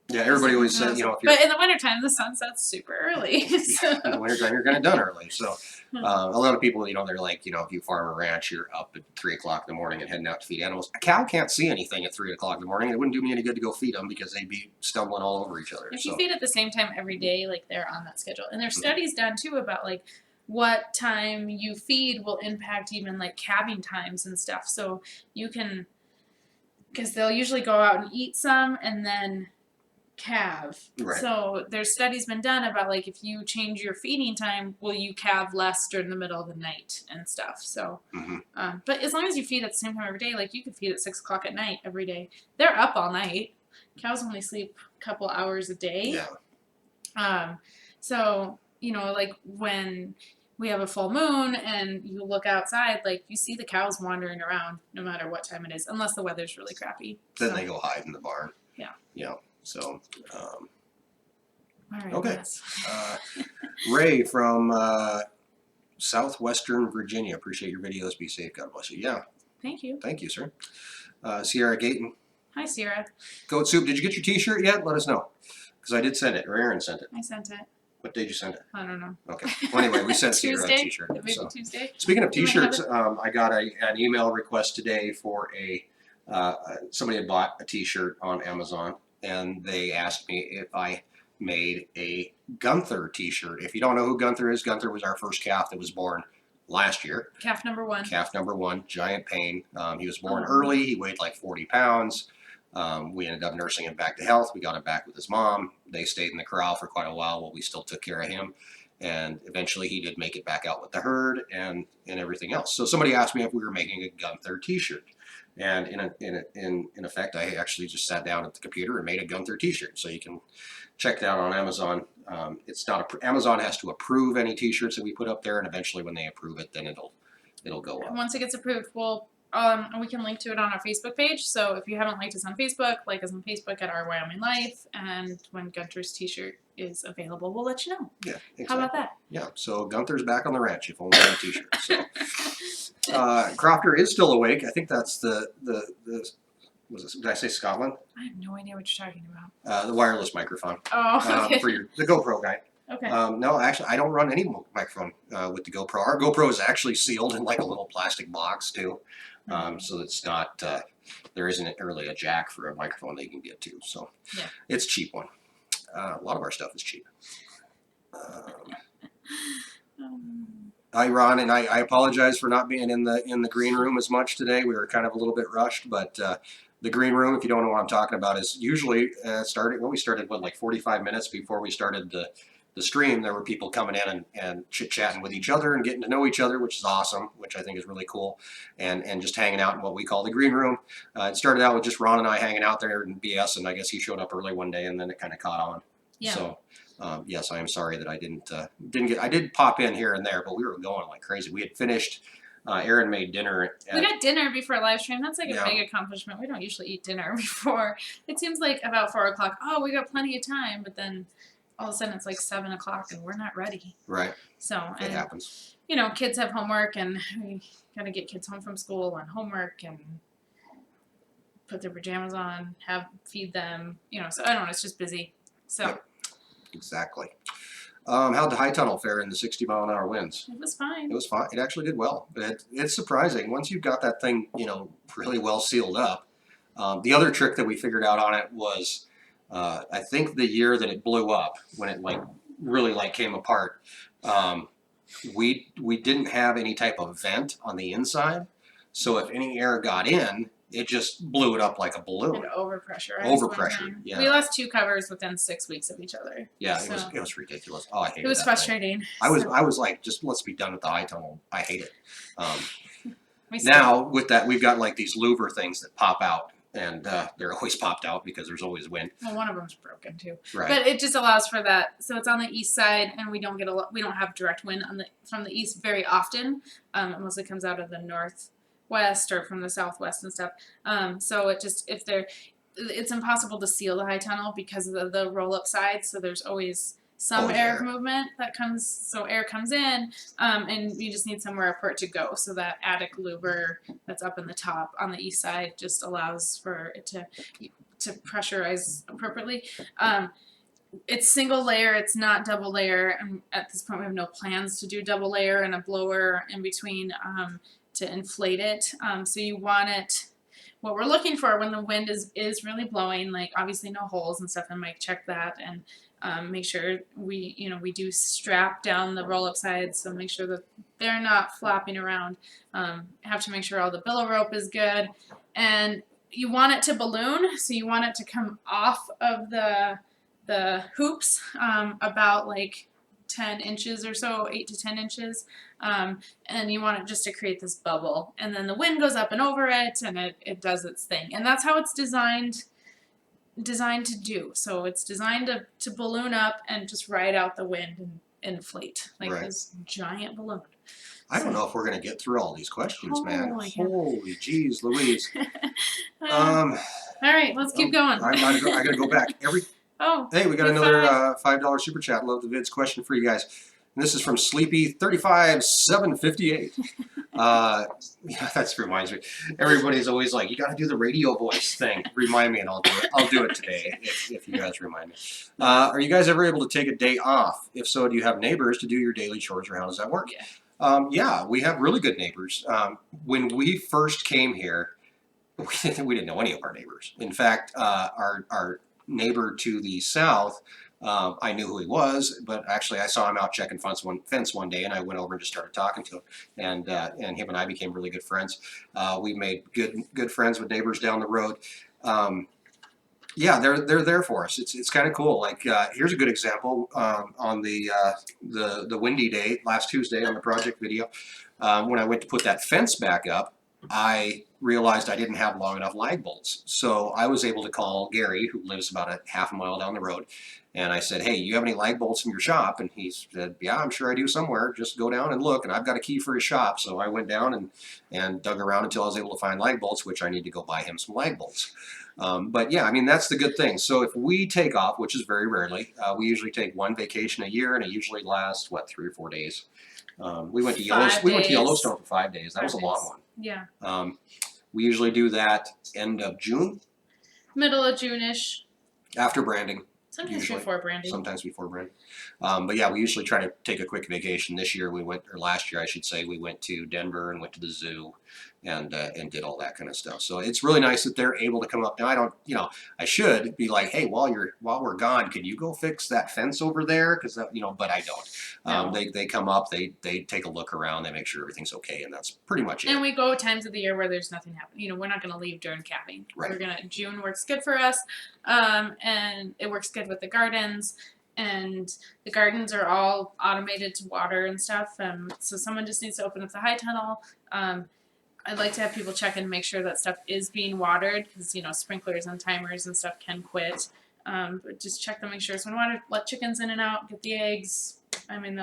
Yeah, everybody always says, but in the wintertime, the sun sets super early. So. In the wintertime, you're kind of done early. So a lot of people, they're like, if you farm a ranch, you're up at 3 o'clock in the morning and heading out to feed animals. A cow can't see anything at 3 o'clock in the morning. It wouldn't do me any good to go feed them because they'd be stumbling all over each other. If you feed at the same time every day, like they're on that schedule. And there's studies done too about like what time you feed will impact even like calving times and stuff. So you can, because they'll usually go out and eat some and then calve. Right. So there's studies been done about like if you change your feeding time, will you calve less during the middle of the night and stuff. So, but as long as you feed at the same time every day, like you could feed at 6 o'clock at night every day. They're up all night. Cows only sleep a couple hours a day. Yeah. So like when we have a full moon and you look outside, like you see the cows wandering around no matter what time it is, unless the weather's really crappy. Then they go hide in the barn. Yeah. Yeah. So, all right, okay. Ray from Southwestern Virginia. Appreciate your videos. Be safe. God bless you. Yeah. Thank you. Thank you, sir. Sierra Gayton. Hi, Sierra. Goat Soup. Did you get your T-shirt yet? Let us know, because I did send it, or Erin sent it. I sent it. What day did you send it? I don't know. Okay. Well, anyway, we sent Sierra a T-shirt. So. Tuesday. Speaking of T-shirts, I got an email request today for somebody had bought a T-shirt on Amazon. And they asked me if I made a Gunther T-shirt. If you don't know who Gunther is, Gunther was our first calf that was born last year. Calf number 1. Calf number 1, giant pain. He was born early. He weighed like 40 pounds. We ended up nursing him back to health. We got him back with his mom. They stayed in the corral for quite a while we still took care of him. And eventually he did make it back out with the herd and everything else. So somebody asked me if we were making a Gunther T-shirt. And in effect, I actually just sat down at the computer and made a Gunther T-shirt. So you can check that out on Amazon. It's not Amazon has to approve any T-shirts that we put up there, and eventually when they approve it, then it'll go up. Once it gets approved, we can link to it on our Facebook page. So if you haven't liked us on Facebook, like us on Facebook at our Wyoming Life. And when Gunther's T-shirt is available, we'll let you know. Yeah, exactly. How about that? Yeah, so Gunther's back on the ranch if only on a T-shirt. So Crofter is still awake. I think that's the did I say Scotland? I have no idea what you're talking about. The wireless microphone. Oh, okay. For the GoPro guy. Okay. No, actually, I don't run any microphone with the GoPro. Our GoPro is actually sealed in like a little plastic box too. So it's not, there isn't really a jack for a microphone that you can get to. So yeah. It's a cheap one. A lot of our stuff is cheap. Hi, Ron, and I apologize for not being in the green room as much today. We were kind of a little bit rushed, but the green room, if you don't know what I'm talking about, is usually we started like 45 minutes before we started the stream. There were people coming in and chit-chatting with each other and getting to know each other, which is awesome, which I think is really cool, and just hanging out in what we call the green room. It started out with just Ron and I hanging out there and BS, and I guess he showed up early one day, and then it kind of caught on. Yeah. So Yes, I am sorry that I didn't get. I did pop in here and there, but we were going like crazy. We had finished. Erin made dinner. We got dinner before live stream. That's like a Yeah. big accomplishment. We don't usually eat dinner before. It seems like about 4 o'clock. Oh, we got plenty of time, but then all of a sudden it's like 7 o'clock and we're not ready. Right. So It happens. you know, kids have homework and we gotta get kids home from school and homework and put their pajamas on, feed them. You know, so I don't know. It's just busy. So. Yep. Exactly. How'd the high tunnel fare in the 60-mile-an-hour winds? It was fine. It was fine. It actually did well. It's surprising once you've got that thing, really well sealed up. The other trick that we figured out on it was, I think the year that it blew up, when it really came apart, we didn't have any type of vent on the inside, so if any air got in, it just blew it up like a balloon. And overpressurized. Overpressure. Yeah. We lost 2 covers within 6 weeks of each other. Yeah, so. it was ridiculous. Oh, I hated it. It was frustrating. I was like, just let's be done with the high tunnel. I hate it. Now with that, we've got like these louver things that pop out, and they're always popped out because there's always wind. Well, one of them's broken too. Right. But it just allows for that. So it's on the east side, and we don't have direct wind from the east very often. It mostly comes out of the northwest or from the southwest and stuff. So it's impossible to seal the high tunnel because of the roll up side. So there's always some air movement that comes. So air comes in, and you just need somewhere for it to go. So that attic louver that's up in the top on the east side just allows for it to pressurize appropriately. It's single layer, it's not double layer, and at this point we have no plans to do double layer and a blower in between to inflate it. So you want it, what we're looking for when the wind is really blowing, like obviously no holes and stuff, and Mike check that, and make sure we do strap down the roll-up sides, so make sure that they're not flopping around. Have to make sure all the billow rope is good, and you want it to balloon, so you want it to come off of the hoops about like 10 inches or so, 8 to 10 inches, and you want it just to create this bubble, and then the wind goes up and over it, and it does its thing, and that's how it's designed to do. So it's designed to balloon up and just ride out the wind and inflate like this giant balloon. I don't know if we're going to get through all these questions, man. God. Holy jeez Louise. All right, let's keep going. I got to go back. Hey, we got another $5 super chat. Love the vids. Question for you guys. And this is from Sleepy35758. Yeah, that reminds me. Everybody's always like, you got to do the radio voice thing. Remind me, and I'll do it. I'll do it today if you guys remind me. Are you guys ever able to take a day off? If so, do you have neighbors to do your daily chores, or how does that work? Yeah, we have really good neighbors. When we first came here, we didn't know any of our neighbors. In fact, our neighbor to the south, I knew who he was, but actually I saw him out checking fence one day, and I went over and just started talking to him, and him and I became really good friends. We made good friends with neighbors down the road. Yeah, they're there for us. It's kind of cool. Like here's a good example on the windy day last Tuesday on the project video. When I went to put that fence back up, I realized I didn't have long enough lag bolts. So I was able to call Gary, who lives about a half a mile down the road, and I said, hey, you have any lag bolts in your shop? And he said, yeah, I'm sure I do somewhere. Just go down and look. And I've got a key for his shop. So I went down and dug around until I was able to find lag bolts, which I need to go buy him some lag bolts. But yeah, I mean, that's the good thing. So if we take off, which is very rarely, we usually take one vacation a year, and it usually lasts, 3 or 4 days. We went to Yellowstone for 5 days. That was a long one. Yeah. We usually do that end of June. Middle of June-ish. After branding. Sometimes before branding. But yeah, we usually try to take a quick vacation. Last year I should say, we went to Denver and went to the zoo and did all that kind of stuff. So it's really nice that they're able to come up. Now I should be like, hey, while we're gone, can you go fix that fence over there? Because but I don't. No. They come up, they take a look around, they make sure everything's okay, and that's pretty much it. And we go times of the year where there's nothing happening. We're not going to leave during calving. Right. June works good for us, and it works good with the gardens. And the gardens are all automated to water and stuff. So someone just needs to open up the high tunnel. I'd like to have people check and make sure that stuff is being watered, because sprinklers and timers and stuff can quit. But just check them, make sure it's water, let chickens in and out, get the eggs. I mean,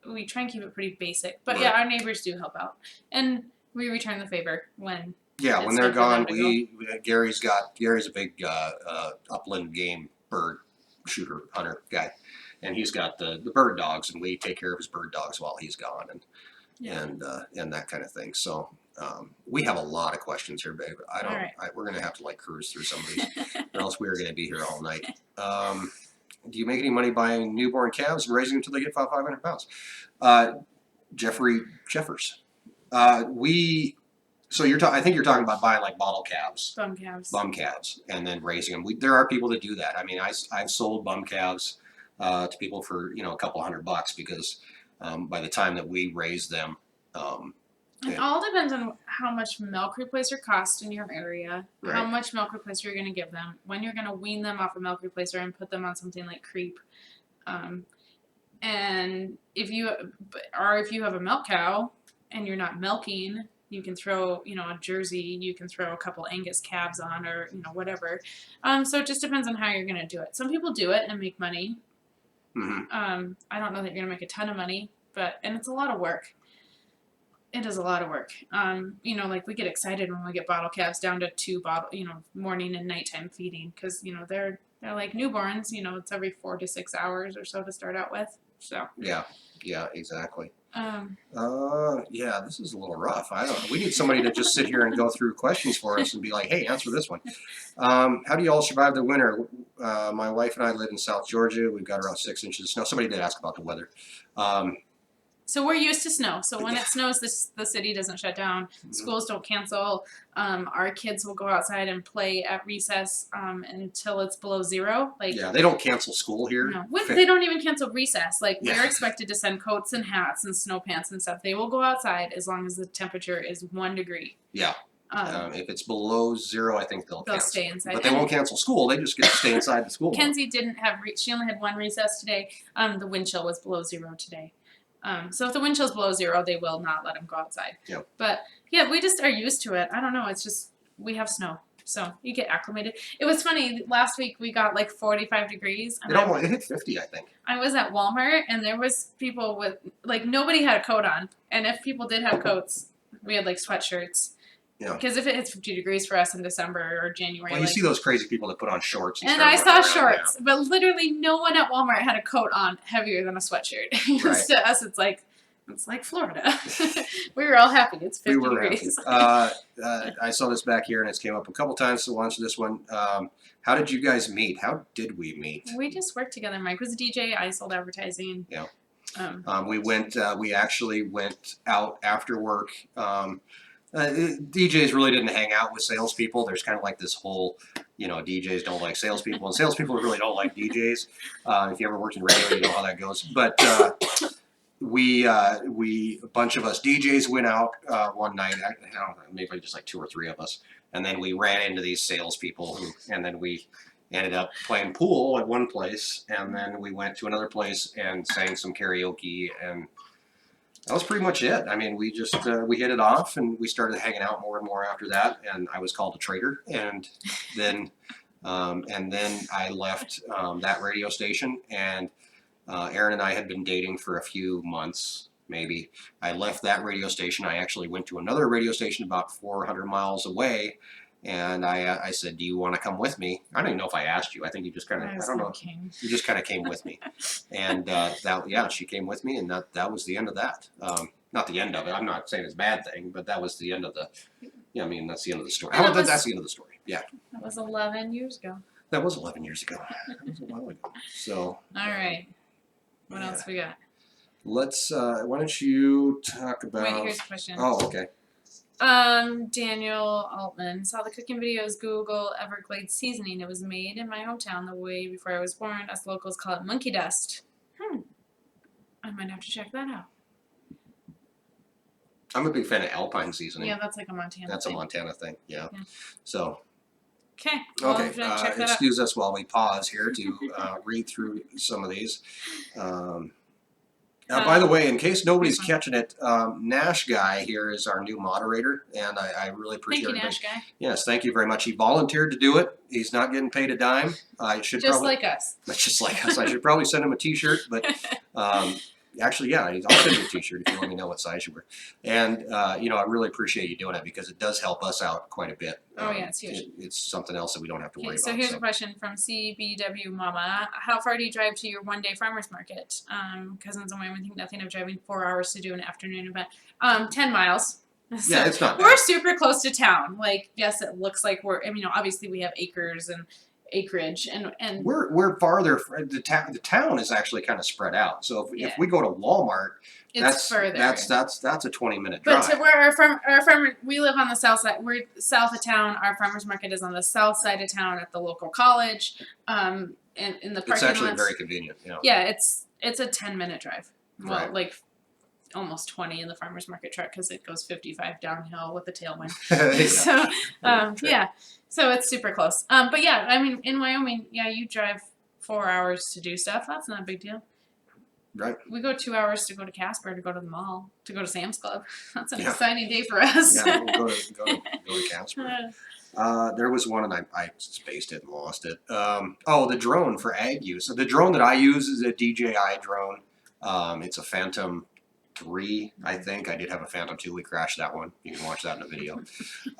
we try and keep it pretty basic. But yeah, our neighbors do help out. And we return the favor when when they're gone. Gary's a big upland game bird shooter hunter guy, and he's got the bird dogs, and we take care of his bird dogs while he's gone, and that kind of thing. So we have a lot of questions here, babe. We're gonna have to like cruise through some of these, or else we're gonna be here all night. Do you make any money buying newborn calves and raising them until they get 500 pounds? Jeffrey Jeffers. So I think you're talking about buying like bottle calves, bum calves, and then raising them. There are people that do that. I mean, I've sold bum calves to people for a couple $100 because by the time that we raise them, it all depends on how much milk replacer costs in your area, how much milk replacer you're going to give them, when you're going to wean them off a milk replacer and put them on something like creep. And if you have a milk cow and you're not milking, you can throw, a Jersey, you can throw a couple Angus calves on, or, whatever. So it just depends on how you're going to do it. Some people do it and make money. Mm-hmm. I don't know that you're going to make a ton of money, and it's a lot of work. It is a lot of work. Like we get excited when we get bottle calves down to 2 morning and nighttime feeding, because, they're like newborns, it's every 4 to 6 hours or so to start out with. So. Yeah, exactly. This is a little rough. We need somebody to just sit here and go through questions for us and be like, hey, answer this one. How do you all survive the winter? My wife and I live in South Georgia. We've got around 6 inches of snow. Somebody did ask about the weather. So we're used to snow. So when it snows, the city doesn't shut down. Schools don't cancel. Our kids will go outside and play at recess until it's below 0. They don't cancel school here. No, they don't even cancel recess. We're expected to send coats and hats and snow pants and stuff. They will go outside as long as the temperature is 1 degree. Yeah. If it's below 0, I think they'll cancel. Stay inside. But they won't cancel school. They just get to stay inside the school. Kenzie didn't have. She only had 1 recess today. The wind chill was below 0 today. So if the wind chill's below 0, they will not let them go outside. Yep. But yeah, we just are used to it. I don't know. It's just we have snow, so you get acclimated. It was funny. Last week we got 45 degrees. And it hit 50, I think. I was at Walmart and there was people with nobody had a coat on, and if people did have coats, we had sweatshirts. Yeah. Because if it hits 50 degrees for us in December or January. Well, you see those crazy people that put on shorts. And I saw shorts, but literally no one at Walmart had a coat on heavier than a sweatshirt. To us, it's like Florida. We were all happy. It's 50 degrees. I saw this back here, and it's came up a couple times, so launch this one. How did you guys meet? How did we meet? We just worked together. Mike was a DJ. I sold advertising. Yeah. We actually went out after work. DJs really didn't hang out with salespeople. There's kind of like this whole, DJs don't like salespeople, and salespeople really don't like DJs. If you ever worked in radio, you know how that goes. But a bunch of us DJs went out one night. I don't know, maybe just 2 or 3 of us, and then we ran into these salespeople, and then we ended up playing pool at one place, and then we went to another place and sang some karaoke, and that was pretty much it. I mean, we just we hit it off, and we started hanging out more and more after that. And I was called a traitor, and then I left that radio station. And Erin and I had been dating for a few months, maybe. I left that radio station. I actually went to another radio station about 400 miles away. And I said, "Do you want to come with me?" I don't even know if I asked you. I think you just kind of, I don't know. You just kind of came with me. And she came with me, and that was the end of that. Not the end of it. I'm not saying it's a bad thing, but that was the end of the, that's the end of the story. That's the end of the story. Yeah. That was 11 years ago. That was 11 years ago. That was a while ago. So. All right. What else we got? Let's, why don't you talk about. Wait, here's a question. Oh, okay. Daniel Altman saw the cooking videos Google Everglades seasoning. It was made in my hometown the way before I was born. Us locals call it monkey dust. I might have to check that out. I'm a big fan of Alpine seasoning. Yeah, that's like a Montana That's thing. A Montana thing, yeah. So. Okay. Well, excuse us while we pause here to read through some of these. By the way, in case nobody's Excellent. catching it, Nash Guy here is our new moderator, and I really appreciate Thank you, everybody. Nash guy. Yes, thank you very much. He volunteered to do it. He's not getting paid a dime. I should Just probably, like us. just like us. I should probably send him a T-shirt, but actually, yeah, I'll send you a T-shirt if you let me know what size you wear. And you know, I really appreciate you doing it because it does help us out quite a bit. Oh yeah, it's huge. It's something else that we don't have to worry So about. here's a question from CBW Mama. How far do you drive to your one-day farmer's market? Cousins and Wyoming think nothing of driving 4 hours to do an afternoon event. 10 miles. So Yeah, it's not we're bad. super close to town. Like, yes, it looks like we're, I mean, you know, obviously we have acres and acreage and We're farther. The town is actually kind of spread out. So if we go to Walmart, it's further. That's a 20-minute But drive. to where our farmer, we live on the south side. We're south of town. Our farmers market is on the south side of town at the local college. And in the parking It's actually lots. very convenient. Yeah. Yeah, it's a 10-minute drive. Well, Right. like almost 20 in the farmers market truck because it goes 55 downhill with a tailwind. Yeah. So True. yeah, so it's super close. But yeah, I mean in Wyoming, yeah, you drive 4 hours to do stuff. That's not a big deal. Right. We go 2 hours to go to Casper, to go to the mall, to go to Sam's Club. That's an Yeah. exciting day for us. Yeah, we'll go to Casper. There was one, and I spaced it and lost it. The drone for ag use. So the drone that I use is a DJI drone. It's a Phantom 3, I think. I did have a Phantom 2. We crashed that one. You can watch that in a video.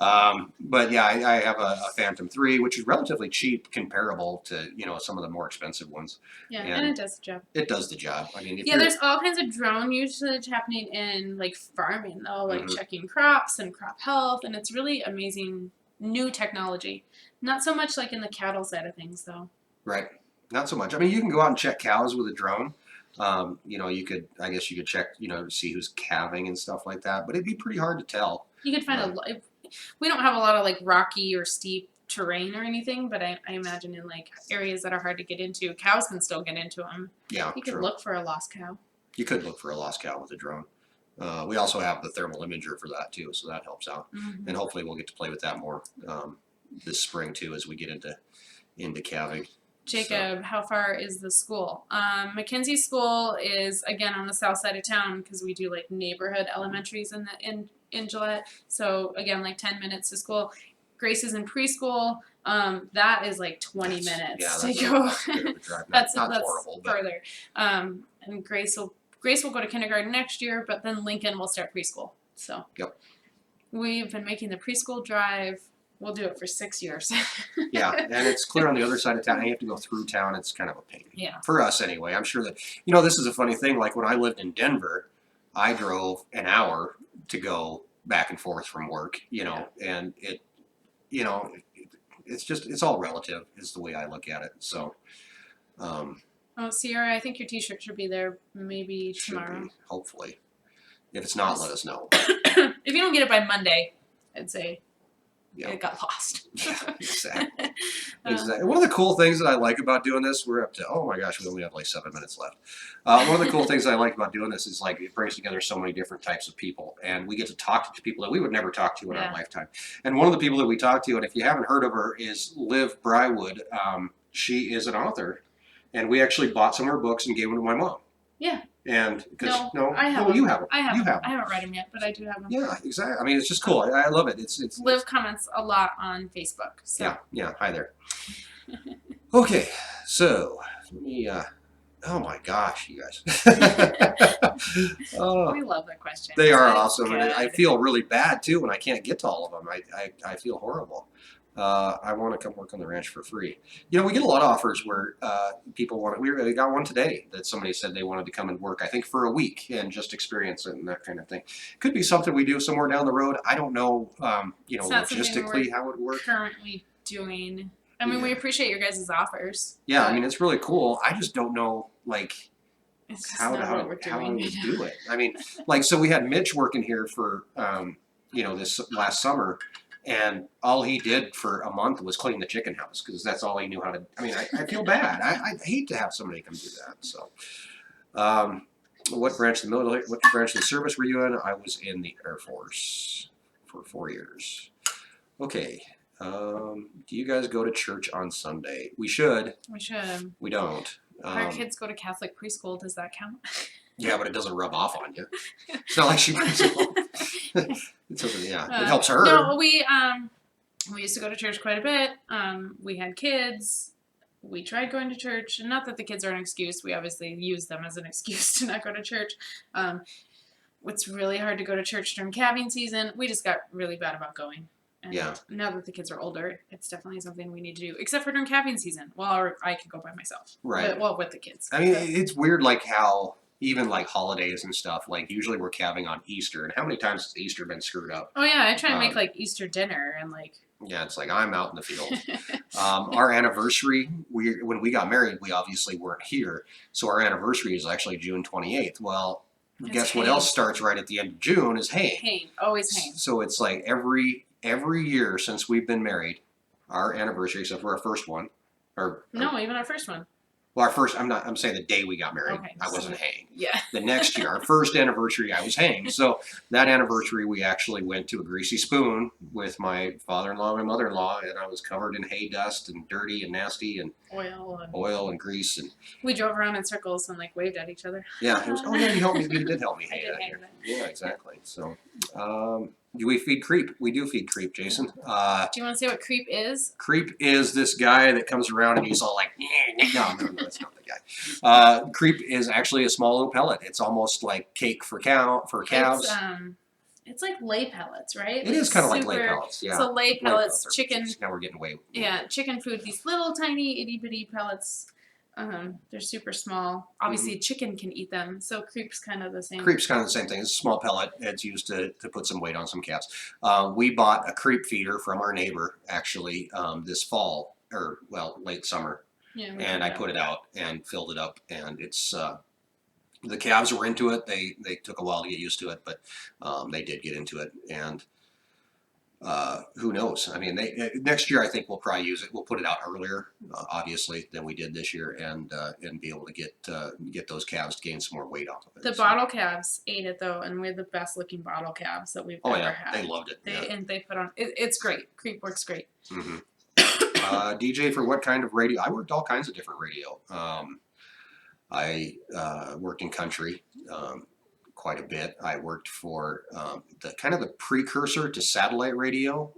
But yeah, I have a Phantom 3, which is relatively cheap, comparable to some of the more expensive ones. Yeah, And and it does the job. It does the job. I mean, Yeah, there's all kinds of drone usage happening in like farming though, like checking crops and crop health, and it's really amazing new technology. Not so much like in the cattle side of things though. Right. Not so much. I mean, you can go out and check cows with a drone. You could check, to see who's calving and stuff like that, but it'd be pretty hard to tell. You could find we don't have a lot of like rocky or steep terrain or anything, but I imagine in like areas that are hard to get into, cows can still get into them. Yeah, you could true. look for a lost cow. You could look for a lost cow with a drone. We also have the thermal imager for that too, so that helps out. And hopefully we'll get to play with that more this spring too as we get into calving. Jacob, how far is the school? Mackenzie School is again on the south side of town because we do like neighborhood elementaries in Gillette. So again, like 10 minutes to school. Grace is in preschool. That is like 20 minutes to go. That's a bit of a drive. That's horrible, further. And Grace will go to kindergarten next year, but then Lincoln will start preschool. So yep. We've been making the preschool drive. We'll do it for 6 years. Yeah, and it's clear on the other side of town. And you have to go through town. It's kind of a pain. Yeah. For us anyway. I'm sure that, this is a funny thing. Like when I lived in Denver, I drove an hour to go back and forth from work, and it's all relative is the way I look at it. So, Sierra, I think your t-shirt should be there maybe tomorrow. Hopefully. If it's not, let us know. If you don't get it by Monday, I'd say it got lost. Yeah, exactly. Exactly. One of the cool things that I like about doing this, we're up to, oh my gosh, we only have like 7 minutes left. One of the cool things I like about doing this is like it brings together so many different types of people, and we get to talk to people that we would never talk to in our lifetime. And one of the people that we talk to, and if you haven't heard of her, is Liv Brywood. She is an author, and we actually bought some of her books and gave them to my mom. Yeah. And because I have them. you have them. I have you them. have them. I haven't read them yet, but I do have them. Yeah, exactly. I mean, it's just cool. I love it. It's Liv comments a lot on Facebook. So. Yeah. Hi there. Okay, so let me. Oh my gosh, you guys. We love the questions. They are awesome, good. and I feel really bad too when I can't get to all of them. I feel horrible. I want to come work on the ranch for free. We get a lot of offers where people want. We got one today that somebody said they wanted to come and work. I think for a week and just experience it and that kind of thing. Could be something we do somewhere down the road. I don't know. Logistically how it works. Currently doing. I mean, we appreciate your guys' offers. Yeah, I mean it's really cool. I just don't know how to do it. I mean, so we had Mitch working here for this last summer. And all he did for a month was clean the chicken house because that's all he knew how to. I mean, I feel bad. I hate to have somebody come do that. So, what branch of the military? What branch of the service were you in? I was in the Air Force for 4 years. Okay. Do you guys go to church on Sunday? We should. We should. We don't. Our kids go to Catholic preschool. Does that count? Yeah, but it doesn't rub off on you. It's not like she brings it home. It helps her. No, we used to go to church quite a bit. We had kids. We tried going to church, and not that the kids are an excuse. We obviously use them as an excuse to not go to church. It's really hard to go to church during calving season. We just got really bad about going. And now that the kids are older, it's definitely something we need to do, except for during calving season. Well, or I could go by myself. Right. Well, with the kids. I mean, it's weird, like how even like holidays and stuff, like usually we're calving on Easter, and how many times has Easter been screwed up? Oh yeah, I try and make like Easter dinner and like. Yeah, it's like I'm out in the field. Our anniversary, when we got married, we obviously weren't here, so our anniversary is actually June 28th. Well, guess what else starts right at the end of June is haying. Haying, always haying. So it's like every year since we've been married, our anniversary, except for our first one, even our first one. Well, our first, I'm saying the day we got married, Okay, I wasn't haying. Yeah. The next year, our first anniversary, I was haying. So that anniversary, we actually went to a greasy spoon with my father-in-law and my mother-in-law, and I was covered in hay dust and dirty and nasty and oil and grease. And we drove around in circles and like waved at each other. Yeah, it was. Oh yeah, you helped me. You did help me hay I that did year. Yeah, exactly. So, do we feed creep? We do feed creep, Jason. Do you want to say what creep is? Creep is this guy that comes around and he's all like, no, that's not the guy. Creep is actually a small little pellet. It's almost like cake for calves. It's like lay pellets, right? It is kind of like lay pellets, yeah. So lay pellets, chicken. Now we're getting way. Yeah, chicken food. These little tiny itty bitty pellets. They're super small. Obviously, chicken can eat them, so creep's kind of the same. Creep's kind of the same thing. It's a small pellet. It's used to put some weight on some calves. We bought a creep feeder from our neighbor actually this fall, or late summer. Yeah, and I put it out and filled it up, and it's the calves were into it. They took a while to get used to it, but they did get into it, and who knows? I mean, next year I think we'll probably use it. We'll put it out earlier, obviously, than we did this year, and be able to get those calves to gain some more weight off of it. The bottle calves ate it though, and we had the best looking bottle calves that we've ever had. They loved it. And they put on it's great. Creep works great. Mm-hmm. DJ for what kind of radio? I worked all kinds of different radio. I worked in country quite a bit. I worked for the precursor to satellite radio,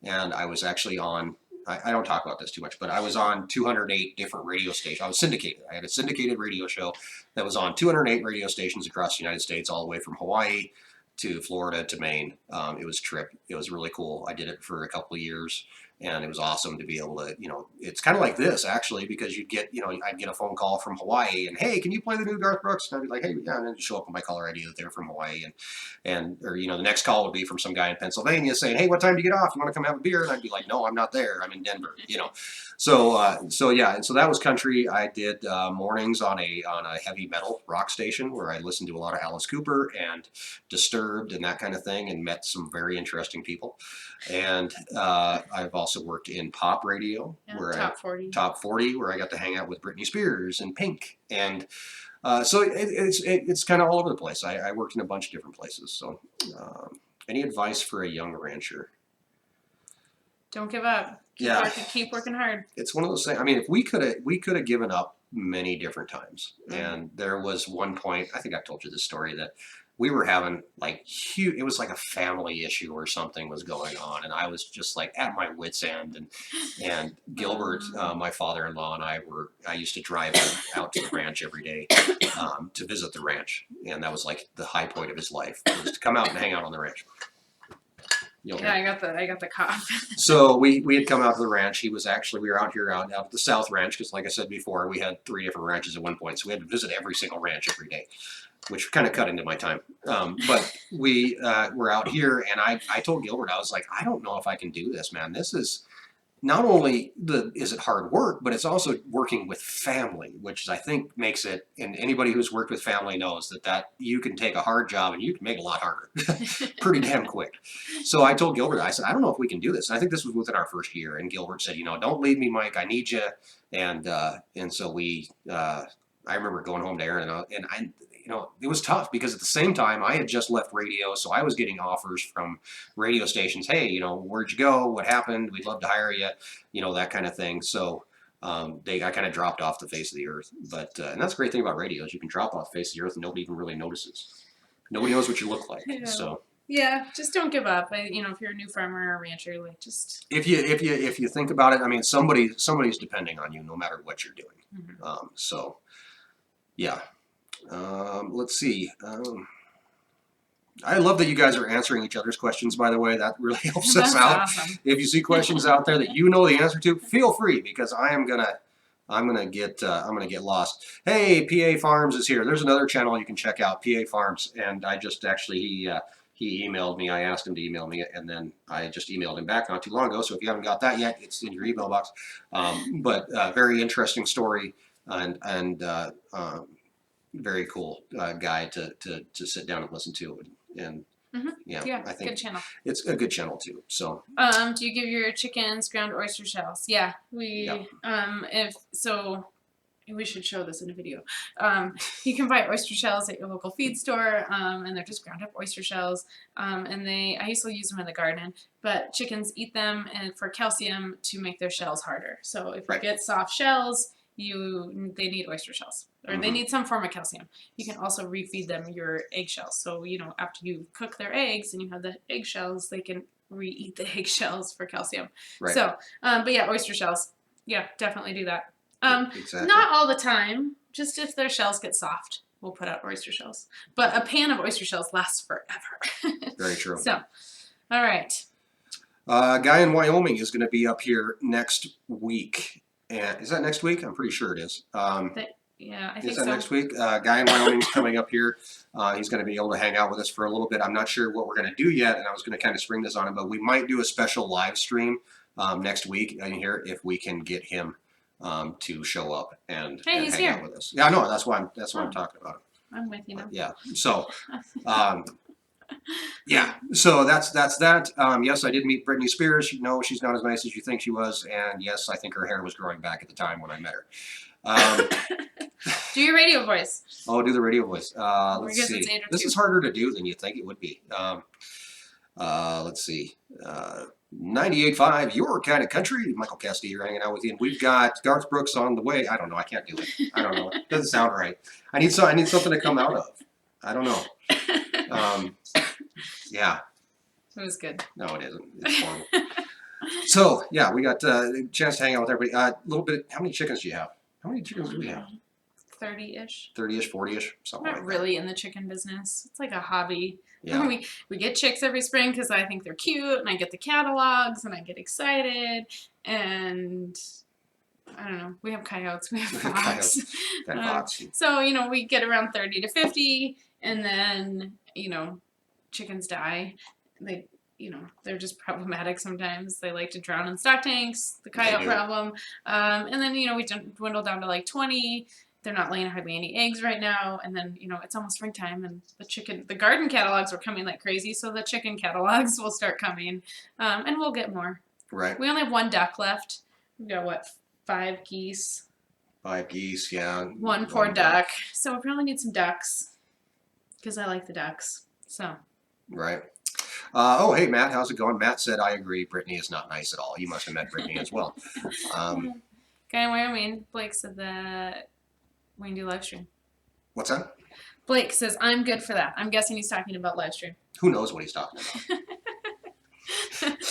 and I was actually on. I don't talk about this too much, but I was on 208 different radio stations. I was syndicated. I had a syndicated radio show that was on 208 radio stations across the United States, all the way from Hawaii to Florida to Maine. It was a trip. It was really cool. I did it for a couple of years, and it was awesome to be able to, it's kind of like this actually, because you'd get, I'd get a phone call from Hawaii and, hey, can you play the new Garth Brooks? And I'd be like, hey, yeah, and then show up on my caller ID that they're from Hawaii, or the next call would be from some guy in Pennsylvania saying, hey, what time do you get off? You want to come have a beer? And I'd be like, no, I'm not there. I'm in Denver, So yeah, and so that was country. I did mornings on a heavy metal rock station where I listened to a lot of Alice Cooper and Disturbed and that kind of thing, and met some very interesting people. And I've also worked in pop radio, where top 40, where I got to hang out with Britney Spears and Pink, and so it's kind of all over the place. I worked in a bunch of different places. So, any advice for a young rancher? Don't give up. Keep working hard. It's one of those things. I mean, if we could have given up many different times, and there was one point. I think I've told you this story that we were having like huge. It was like a family issue or something was going on, and I was just like at my wit's end. And Gilbert, my father-in-law, and I used to drive out to the ranch every day to visit the ranch, and that was like the high point of his life, was to come out and hang out on the ranch. Yeah, I got the cough. So we had come out to the ranch. We were out here out at the South Ranch, because like I said before, we had 3 different ranches at one point. So we had to visit every single ranch every day, which kind of cut into my time. But we were out here, and I told Gilbert, I was like, I don't know if I can do this, man. This is not only is it hard work, but it's also working with family, which I think makes it, and anybody who's worked with family knows that you can take a hard job and you can make it a lot harder pretty damn quick. So I told Gilbert, I said, I don't know if we can do this. And I think this was within our first year. And Gilbert said, don't leave me, Mike. I need you. And so I remember going home to Erin, and I it was tough, because at the same time I had just left radio, so I was getting offers from radio stations. Hey, where'd you go? What happened? We'd love to hire you. That kind of thing. So they got kind of dropped off the face of the earth. But and that's the great thing about radio is you can drop off the face of the earth and nobody even really notices. Nobody knows what you look like. Yeah. So yeah, just don't give up. If you're a new farmer or rancher, like just if you think about it, I mean somebody's depending on you no matter what you're doing. mm-hmm. So yeah. Let's see. I love that you guys are answering each other's questions, by the way. That really helps us out. Awesome. If you see questions out there that you know the answer to, feel free because I'm gonna get lost. Hey, PA Farms is here. There's another channel you can check out, PA Farms. And I just actually he emailed me. I asked him to email me, and then I just emailed him back not too long ago. So if you haven't got that yet, it's in your email box. But very interesting story and very cool guy to sit down and listen to. And mm-hmm. yeah, I think good channel. It's a good channel too. So do you give your chickens ground oyster shells? Yeah, we should show this in a video. You can buy oyster shells at your local feed store, and they're just ground up oyster shells. And I used to use them in the garden, but chickens eat them and for calcium to make their shells harder. So if you get soft shells, they need oyster shells, or they need some form of calcium. You can also refeed them your eggshells. So after you cook their eggs and you have the eggshells, they can re-eat the eggshells for calcium. Right. So, but yeah, oyster shells. Yeah, definitely do that. Exactly. Not all the time. Just if their shells get soft, we'll put out oyster shells. But a pan of oyster shells lasts forever. Very true. So, all right. Guy in Wyoming is going to be up here next week. And is that next week? I'm pretty sure it is. Yeah, I think is that so. next week? Guy in Wyoming is coming up here. He's going to be able to hang out with us for a little bit. I'm not sure what we're going to do yet, and I was going to kind of spring this on him, but we might do a special live stream next week in here if we can get him to show up and hang out with us. Yeah, I know. That's why I'm talking about. I'm with you now. Yeah. So, yeah. So that's that. Yes, I did meet Britney Spears. No, she's not as nice as you think she was, and yes, I think her hair was growing back at the time when I met her. Do your radio voice. Oh, do the radio voice. Let's see. This is harder to do than you think it would be. Let's see. 98.5, your kind of country. Michael Castillo hanging out with you, and we've got Garth Brooks on the way. I don't know. I can't do it. I don't know. It doesn't sound right. I need something to come out of. I don't know. Yeah. It was good. No, it isn't. It's horrible. So yeah, we got a chance to hang out with everybody. A little bit. How many chickens do you have? How many chickens do we have? 30-ish. 30-ish, 40-ish, something Not like really in the chicken business. It's like a hobby. Yeah. We get chicks every spring because I think they're cute, and I get the catalogs, and I get excited, and I don't know. We have coyotes. We have fox. So we get around 30 to 50, and then chickens die. They're just problematic sometimes. They like to drown in stock tanks. The coyote problem, and then we dwindle down to like 20. They're not laying hardly any eggs right now, and then it's almost springtime, and the garden catalogs are coming like crazy, so the chicken catalogs will start coming, and we'll get more. Right. We only have 1 duck left. We've got 5 geese. 5 geese, yeah. 1 poor duck. So we probably need some ducks, because I like the ducks. So. Right. Oh, hey, Matt, how's it going? Matt said, I agree, Brittany is not nice at all. You must have met Brittany as well. Guy in Wyoming, Blake said that we can do live stream. What's that? Blake says, I'm good for that. I'm guessing he's talking about live stream. Who knows what he's talking about?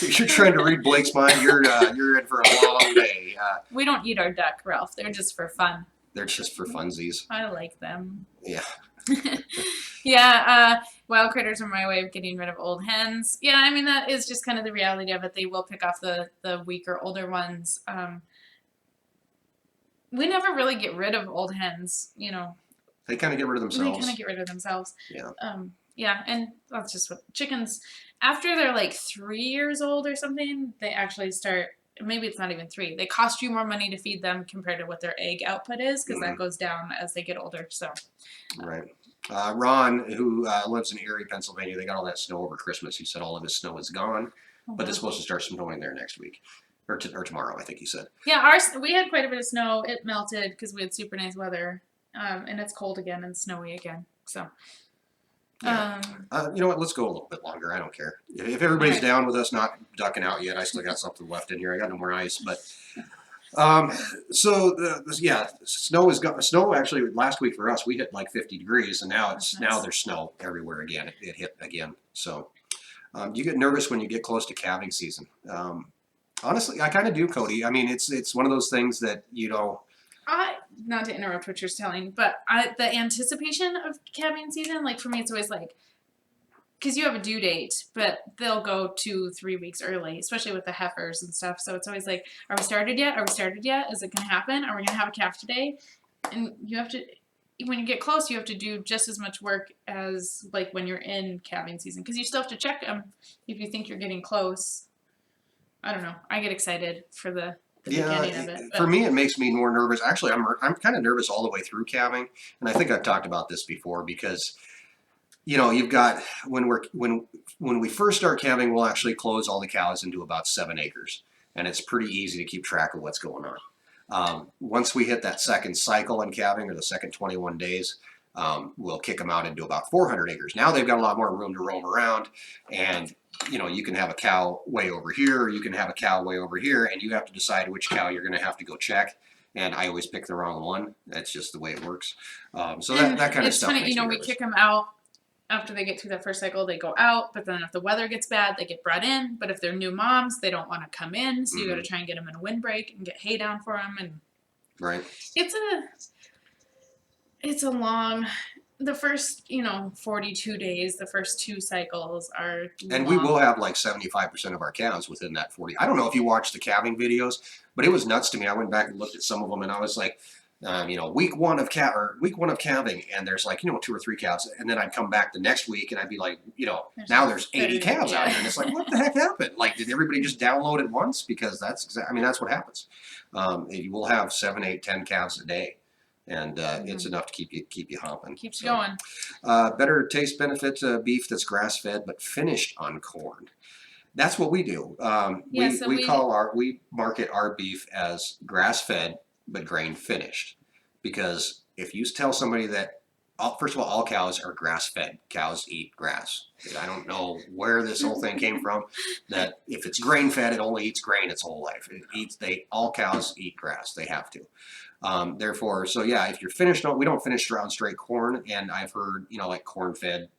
If you're trying to read Blake's mind, you're in for a long day. We don't eat our duck, Ralph. They're just for fun. They're just for funsies. I like them. Yeah. Yeah, wild critters are my way of getting rid of old hens. Yeah, I mean, that is just kind of the reality of it. They will pick off the weaker, older ones. We never really get rid of old hens, They kind of get rid of themselves. Yeah. Yeah. Yeah, and that's just what chickens, after they're like 3 years old or something, they actually start, maybe it's not even 3. They cost you more money to feed them compared to what their egg output is, because that goes down as they get older. So. Right. Ron, who lives in Erie, Pennsylvania, they got all that snow over Christmas. He said all of his snow is gone, but it's supposed to start snowing there next week. Or tomorrow, I think he said. Yeah, we had quite a bit of snow. It melted because we had super nice weather, and it's cold again and snowy again. So, yeah. You know what? Let's go a little bit longer. I don't care. If everybody's down with us not ducking out yet, I still got something left in here. I got no more ice, but Snow actually last week for us we hit like 50 degrees, and now That's now nice. there's snow everywhere again. It hit again. So you get nervous when you get close to calving season. Honestly, I kind of do, Cody. I mean, it's one of those things that Not to interrupt what you're telling, but the anticipation of calving season, like for me, it's always like, because you have a due date, but they'll go 2-3 weeks early, especially with the heifers and stuff. So it's always like, are we started yet? Are we started yet? Is it going to happen? Are we going to have a calf today? And you have to, when you get close, you have to do just as much work as like when you're in calving season, because you still have to check them if you think you're getting close. I don't know. I get excited for the beginning of it. For me, it makes me more nervous. Actually, I'm kind of nervous all the way through calving, and I think I've talked about this before because you've got when we first start calving, we'll actually close all the cows into about 7 acres, and it's pretty easy to keep track of what's going on. Once we hit that second cycle in calving, or the second 21 days, we'll kick them out into about 400 acres. Now they've got a lot more room to roam around, and you can have a cow way over here, or you can have a cow way over here, and you have to decide which cow you're going to have to go check. And I always pick the wrong one. That's just the way it works. So that kind of stuff. It's funny, makes me we nervous. kick them out after they get through that first cycle. They go out, but then if the weather gets bad, they get brought in. But if they're new moms, they don't want to come in, so you got to try and get them in a windbreak and get hay down for them. And right, it's a long. The first 42 days, the first 2 cycles are long. And we will have like 75% of our calves within that 40. I don't know if you watched the calving videos, but it was nuts to me. I went back and looked at some of them, and I was like, week one of calving, and there's like 2 or 3 calves, and then I'd come back the next week, and I'd be like, now there's 80 calves out here, and it's like, what the heck happened? Like, did everybody just download at once? Because that's what happens. You will have 7, 8, 10 calves a day. And it's enough to keep you hopping. Keeps going. Better taste benefit beef that's grass fed but finished on corn. That's what we do. We market our beef as grass fed but grain finished, because if you tell somebody that, first of all cows are grass fed. Cows eat grass. I don't know where this whole thing came from, that if it's grain fed, it only eats grain its whole life. All cows eat grass. They have to. Therefore, so yeah, if you're finished, we don't finish around straight corn, and I've heard, like corn-fed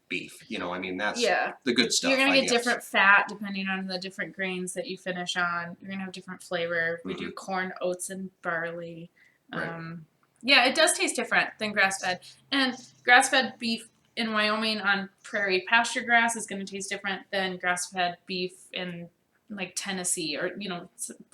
beef. That's the good stuff. You're gonna get different fat depending on the different grains that you finish on. You're gonna have different flavor. We do corn, oats, and barley. Right. Yeah, it does taste different than grass-fed. And grass-fed beef in Wyoming on prairie pasture grass is going to taste different than grass-fed beef in like Tennessee or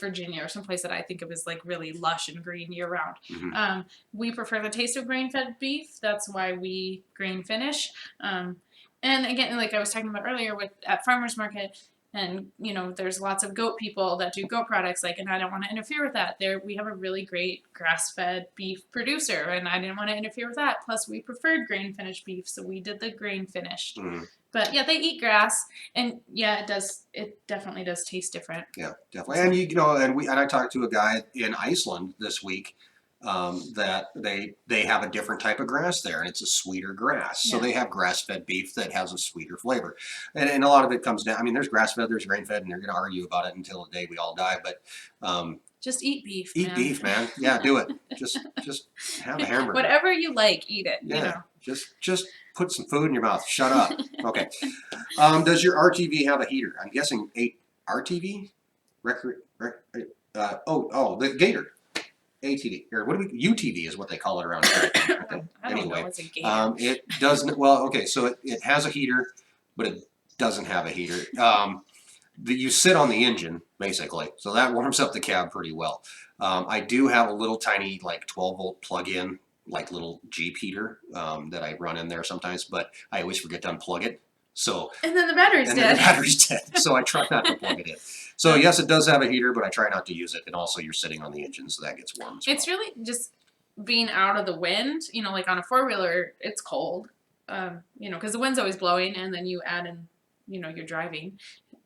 Virginia or someplace that I think of as like really lush and green year round. Mm-hmm. We prefer the taste of grain-fed beef. That's why we grain finish. And again, like I was talking about earlier at farmers market, and there's lots of goat people that do goat products, and I don't want to interfere with that. We have a really great grass-fed beef producer, and I didn't want to interfere with that. Plus, we preferred grain-finished beef, so we did the grain-finished. Mm-hmm. But yeah, they eat grass, and yeah, it does. It definitely does taste different. Yeah, definitely. And I talked to a guy in Iceland this week. That they have a different type of grass there, and it's a sweeter grass. So they have grass-fed beef that has a sweeter flavor, and a lot of it comes down. I mean, there's grass-fed, there's grain-fed, and they're going to argue about it until the day we all die. But just eat beef. Eat beef, man. Yeah, do it. Just have a hamburger. Whatever you like, eat it. Yeah, just put some food in your mouth. Shut up. Okay. Does your RTV have a heater? I'm guessing RTV. The Gator. ATV, or UTV is what they call it around here. Okay. I don't know. It's a Gator. It doesn't. Well, okay, so it has a heater, but it doesn't have a heater. You sit on the engine basically, so that warms up the cab pretty well. I do have a little tiny 12-volt plug-in little Jeep heater that I run in there sometimes, but I always forget to unplug it. And then the battery's dead. So I try not to plug it in. So yes, it does have a heater, but I try not to use it. And also you're sitting on the engine, so that gets warm as well. It's really just being out of the wind. Like on a 4-wheeler, it's cold, because the wind's always blowing, and then you add in, you're driving.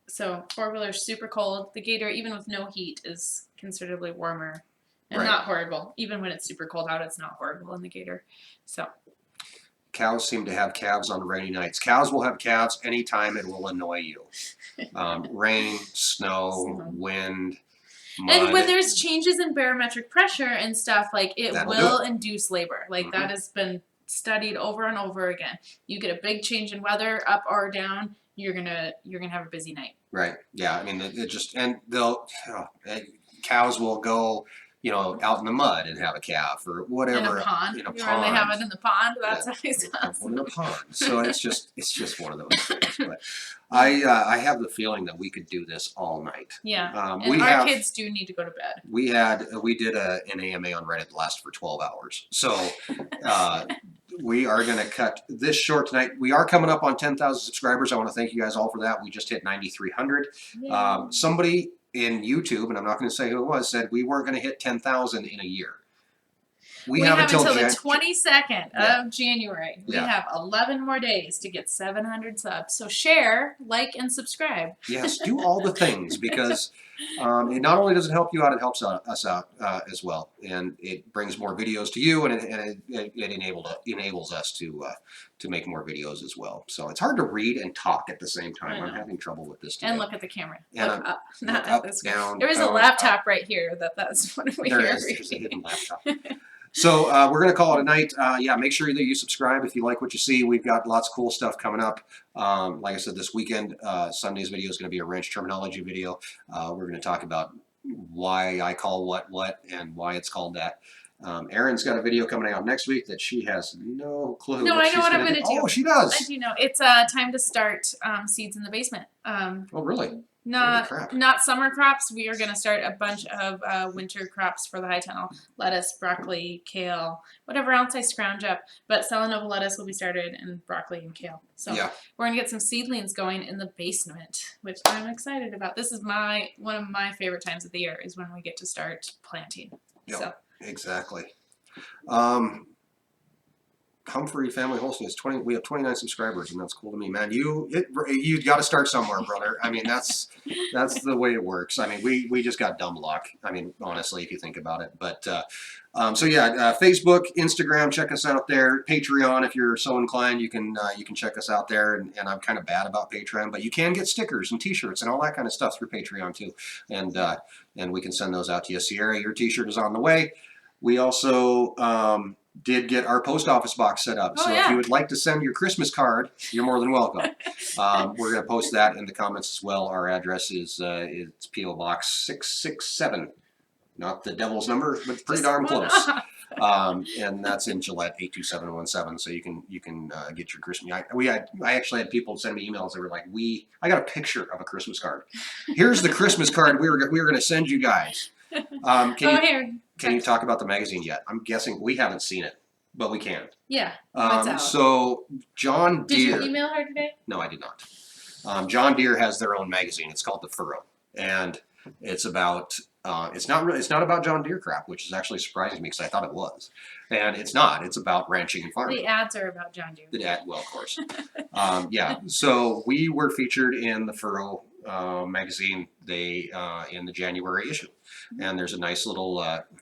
So 4-wheeler's super cold. The Gator, even with no heat, is considerably warmer and not horrible. Even when it's super cold out, it's not horrible in the Gator. So. Cows seem to have calves on rainy nights. Cows will have calves anytime it will annoy you. Rain, snow, wind. mud. And when there's changes in barometric pressure and stuff, like it That'll will do it. induce labor. Like Mhm. that has been studied over and over again. You get a big change in weather, up or down, you're gonna have a busy night. Right. Yeah. I mean, it just and they'll cows will go, out in the mud and have a calf or whatever In a pond. in a When they have pond. it in the pond, that's Yeah, always have one awesome. in a pond. So it's just one of those things. But I have the feeling that we could do this all night. Yeah. We And our have kids do need to go to bed. we did an AMA on Reddit that lasted for 12 hours. So we are going to cut this short tonight. We are coming up on 10,000 subscribers. I want to thank you guys all for that. We just hit 9,300. Somebody in YouTube, and I'm not going to say who it was, said we weren't going to hit 10,000 in a year. We have until the 22nd of January. We Yeah. have 11 more days to get 700 subs. So share, like, and subscribe. Yes, do all the things because it not only does it help you out, it helps us out as well, and it brings more videos to you, and it enables us to make more videos as well. So it's hard to read and talk at the same time. I'm having trouble with this today. And look at the camera. And look up, not up, at this. down. There is a laptop right here. That's what we There hear. is. There's a hidden laptop. So we're going to call it a night. Make sure that you subscribe if you like what you see. We've got lots of cool stuff coming up. Like I said, this weekend, Sunday's video is going to be a ranch terminology video. We're going to talk about why I call what and why it's called that. Erin's got a video coming out next week that she has no clue. No, I know what I'm going to do. Oh, she does. I do know. It's time to start seeds in the basement. Oh, really? Not summer crops. We are going to start a bunch of winter crops for the high tunnel. Lettuce, broccoli, kale, whatever else I scrounge up. But Selenova lettuce will be started, and broccoli and kale. So we're going to get some seedlings going in the basement, which I'm excited about. This is one of my favorite times of the year is when we get to start planting. Yep, so exactly. Humphrey Family Holstein is 20. We have 29 subscribers, and that's cool to me, man. You got to start somewhere, brother. I mean, that's the way it works. I mean, we just got dumb luck. I mean, honestly, if you think about it. But Facebook, Instagram, check us out there. Patreon, if you're so inclined, you can check us out there. And I'm kind of bad about Patreon, but you can get stickers and T-shirts and all that kind of stuff through Patreon too. And we can send those out to you. Sierra, your T-shirt is on the way. We also did get our post office box set up. If you would like to send your Christmas card, you're more than welcome. We're going to post that in the comments as well. Our address is it's P.O. Box 667. Not the devil's number, but pretty darn close. And that's in Gillette 82717. So you can get your Christmas. I actually had people send me emails that were like, I got a picture of a Christmas card. Here's the Christmas card we were going to send you guys. Can you talk about the magazine yet? I'm guessing we haven't seen it, but we can. Yeah. It's out. So John Deere. Did you email her today? No, I did not. John Deere has their own magazine. It's called The Furrow, and it's about. It's not about John Deere crap, which is actually surprising to me because I thought it was, and it's not. It's about ranching and farming. The ads are about John Deere. Well, of course. So we were featured in the Furrow magazine. In the January issue, and there's a nice little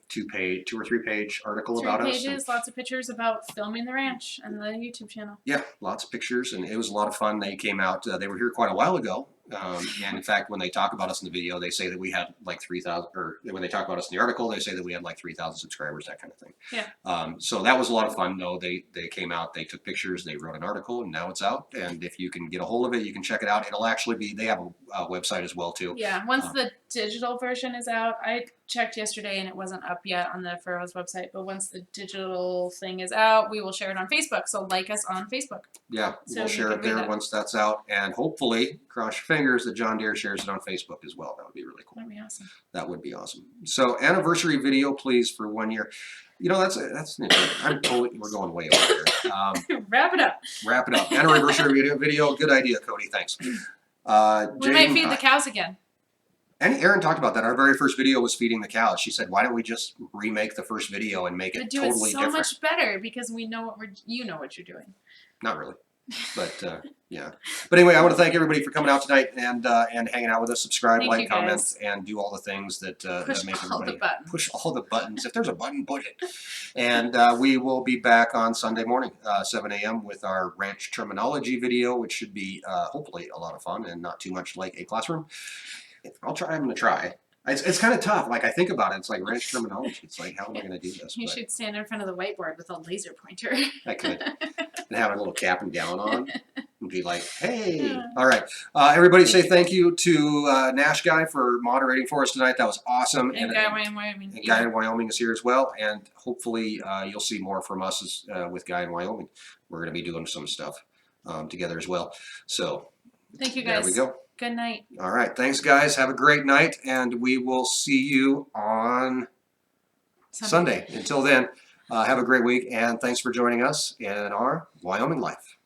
2 or 3 page article about us. 3 pages, lots of pictures about filming the ranch and the YouTube channel. Yeah, lots of pictures, and it was a lot of fun. They came out. They were here quite a while ago. And in fact, when they talk about us in the video, they say that we had like 3,000, or when they talk about us in the article, they say that we had like 3,000 subscribers, that kind of thing. Yeah. So that was a lot of fun, though. They came out, they took pictures, they wrote an article, and now it's out. And if you can get a hold of it, you can check it out. It'll actually be, they have a website as well, too. Yeah, once the digital version is out, I checked yesterday and it wasn't up yet on the Furrow's website, but once the digital thing is out, we will share it on Facebook. So like us on Facebook. Yeah, we'll share it there once that's out, and hopefully, cross your fingers, that John Deere shares it on Facebook as well. That would be really cool. That'd be awesome. That would be awesome. So, anniversary video, please, for 1 year. That's we're going way over here. Wrap it up. Wrap it up. Anniversary video. Good idea, Cody. Thanks. We might feed the cows again. And Erin talked about that. Our very first video was feeding the cows. She said, "Why don't we just remake the first video and make it totally different?" Much better because we know you know what you're doing. Not really, but yeah. But anyway, I want to thank everybody for coming out tonight and hanging out with us. Subscribe, like, comment, and do all the things that make everybody push all the buttons. If there's a button, push it. And we will be back on Sunday morning, 7 a.m. with our ranch terminology video, which should be hopefully a lot of fun and not too much like a classroom. I'm going to try. It's kind of tough. Like I think about it, it's like ranch terminology. It's like, how am I going to do this? You But should stand in front of the whiteboard with a laser pointer. I could, and have a little cap and gown on, and be like, "Hey, Yeah. all right." Everybody, say thank you to Nash Guy for moderating for us tonight. That was awesome. And Guy in Wyoming. And Guy in Wyoming is here as well, and hopefully you'll see more from us with Guy in Wyoming. We're going to be doing some stuff together as well. So Thank you, guys. there we go. Good night. All right, thanks, guys. Have a great night, and we will see you on Sunday. Until then, have a great week, and thanks for joining us in our Wyoming Life.